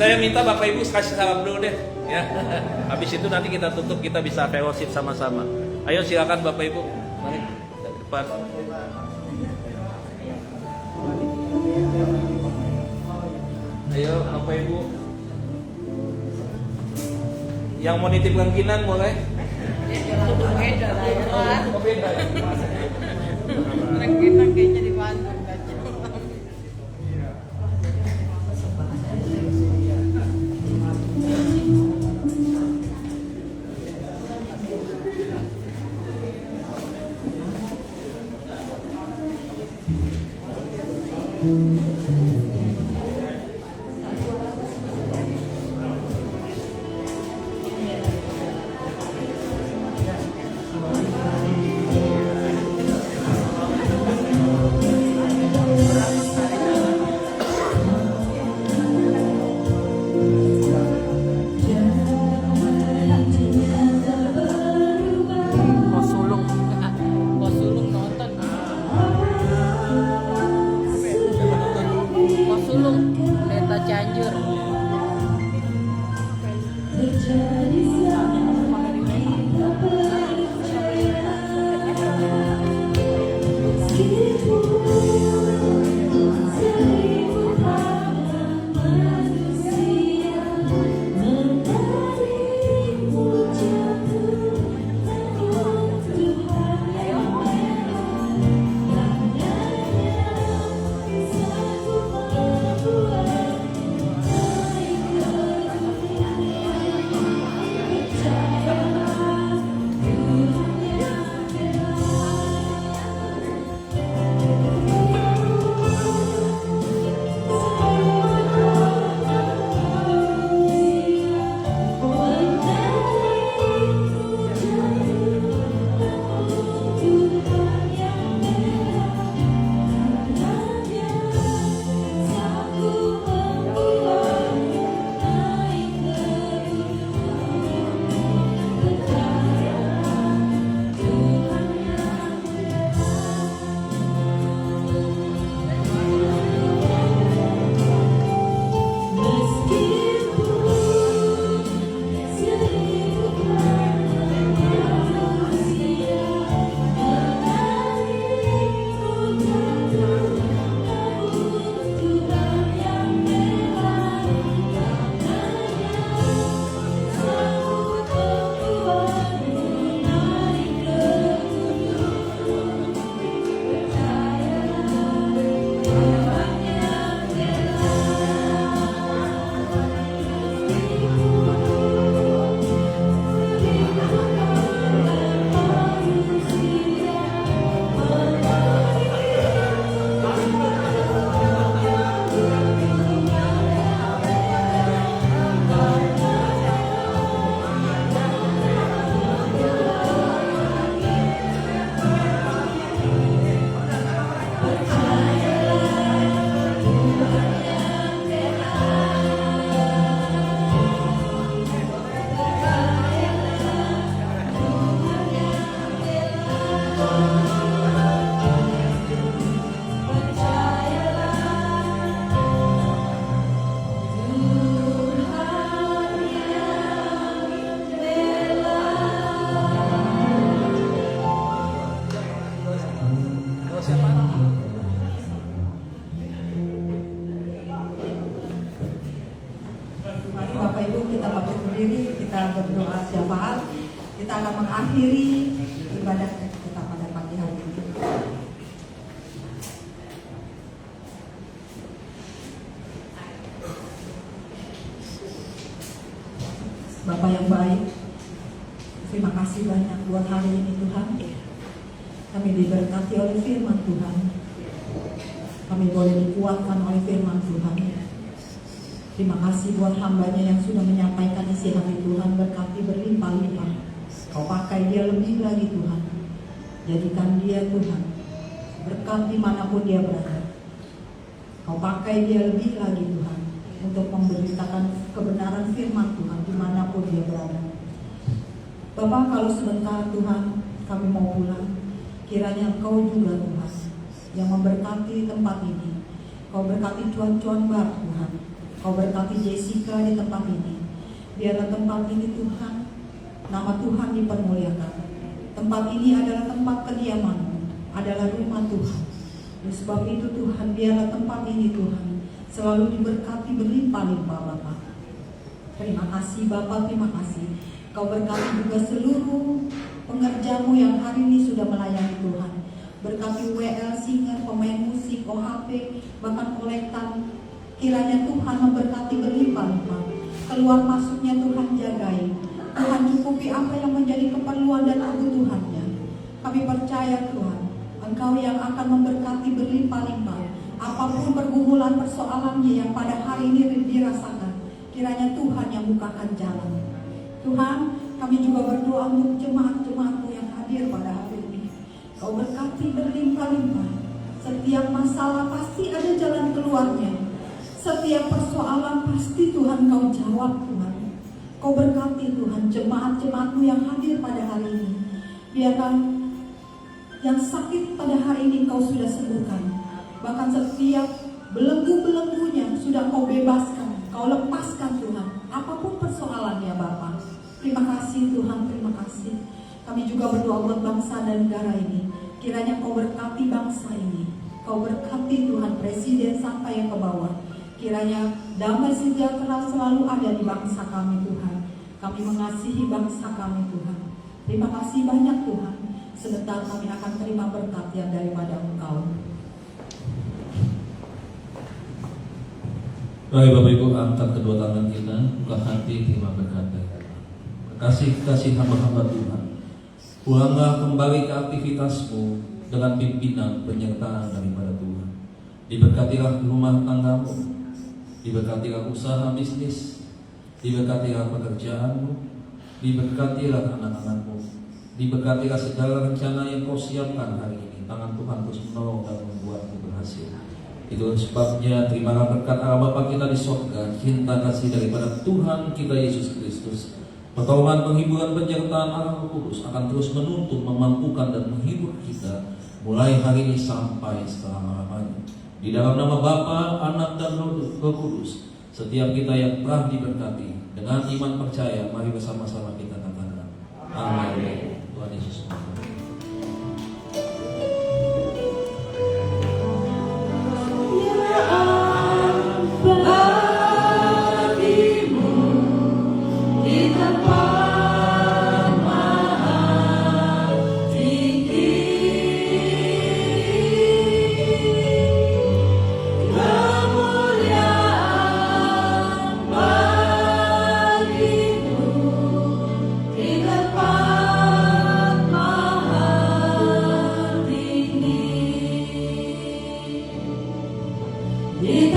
Saya minta Bapak Ibu kasih salam dulu deh, ya. Habis itu nanti kita tutup, kita bisa fellowship sama-sama. Ayo silakan Bapak Ibu, mari ke depan. Ayo Bapak Ibu, yang mau nitip rengginang boleh. Rengginang kayaknya di Bandung. Pos sulung. Pos sulung nonton. Pos sulung. Kereta Cianjur. Mari Bapak Ibu kita bangkit berdiri, kita berdoa syafaat. Kita akan mengakhiri ibadah kita pada pagi hari ini. Bapak yang baik, terima kasih banyak buat hari ini Tuhan. Kami diberkati oleh firman Tuhan. Kami boleh dikuatkan oleh firman Tuhan. Terima kasih buat hambanya yang sudah menyampaikan isi hati Tuhan. Berkati berlimpah-limpah. Kau pakai dia lebih lagi Tuhan. Jadikan dia Tuhan berkat dimanapun dia berada. Kau pakai dia lebih lagi Tuhan untuk memberitakan kebenaran firman Tuhan dimanapun dia berada. Bapak, kalau sebentar Tuhan kami mau pulang, kiranya Engkau juga Tuhan yang memberkati tempat ini. Kau berkati cuan-cuan bar Tuhan. Kau berkati Jessica di tempat ini. Biarlah tempat ini Tuhan, nama Tuhan dipermuliakan. Tempat ini adalah tempat kediaman-Mu, adalah rumah Tuhan. Oleh sebab itu Tuhan, biarlah tempat ini Tuhan selalu diberkati berlimpah-limpah Bapa. Terima kasih Bapa, terima kasih. Kau berkati juga seluruh pengerja-Mu yang hari ini sudah melayani Tuhan. Berkati WL, singer, pemain musik, OHP, bahkan kolektan. Kiranya Tuhan memberkati berlimpah-limpah. Keluar masuknya Tuhan jagai. Tuhan cukupi apa yang menjadi keperluan dan kebutuhannya. Kami percaya Tuhan, Engkau yang akan memberkati berlimpah-limpah Apapun pergumulan persoalannya yang pada hari ini dirasakan, kiranya Tuhan yang bukakan jalan. Tuhan, kami juga berdoa untuk jemaat-jemaat-Mu yang hadir pada hari ini. Kau berkati berlimpah-limpah. Setiap masalah pasti ada jalan keluarnya. Setiap persoalan pasti Tuhan Kau jawab, Tuhan. Kau berkati Tuhan jemaat-jemaat-Mu yang hadir pada hari ini. Biarkan yang sakit pada hari ini Kau sudah sembuhkan. Bahkan setiap belenggu-belenggunya sudah Kau bebaskan, Kau lepaskan Tuhan. Apapun persoalannya Bapa. Terima kasih Tuhan, terima kasih. Kami juga berdoa buat bangsa dan negara ini. Kiranya Kau berkati bangsa ini. Kau berkati Tuhan presiden sampai yang ke bawah. Kiranya damai sejahtera selalu ada di bangsa kami Tuhan. Kami mengasihi bangsa kami Tuhan. Terima kasih banyak Tuhan. Sebentar kami akan terima berkat yang daripada Engkau. Baik Bapak Ibu, angkat kedua tangan kita, buka hati, terima berkat dari Tuhan. Kasih hamba-hamba Tuhan, pulanglah kembali ke aktivitasmu dengan pimpinan penyertaan daripada Tuhan. Diberkatilah rumah tanggamu, diberkatilah usaha bisnis, diberkatilah pekerjaanmu, diberkatilah anak-anakmu, diberkatilah segala rencana yang Kau siapkan hari ini. Tangan Tuhan terus menolong dan membuatmu berhasil. Itu sebabnya terimalah berkat Allah Bapa kita di surga, cinta kasih daripada Tuhan kita Yesus Kristus, pertolongan, penghiburan, penyertaan Allah Roh Kudus akan terus menuntun, memampukan dan menghibur kita mulai hari ini sampai selama-lamanya. Di dalam nama Bapa, Anak dan Roh Kudus, setiap kita yang telah diberkati dengan iman percaya, mari bersama-sama kita katakan amin. Tuhan Yesus memberkati. Di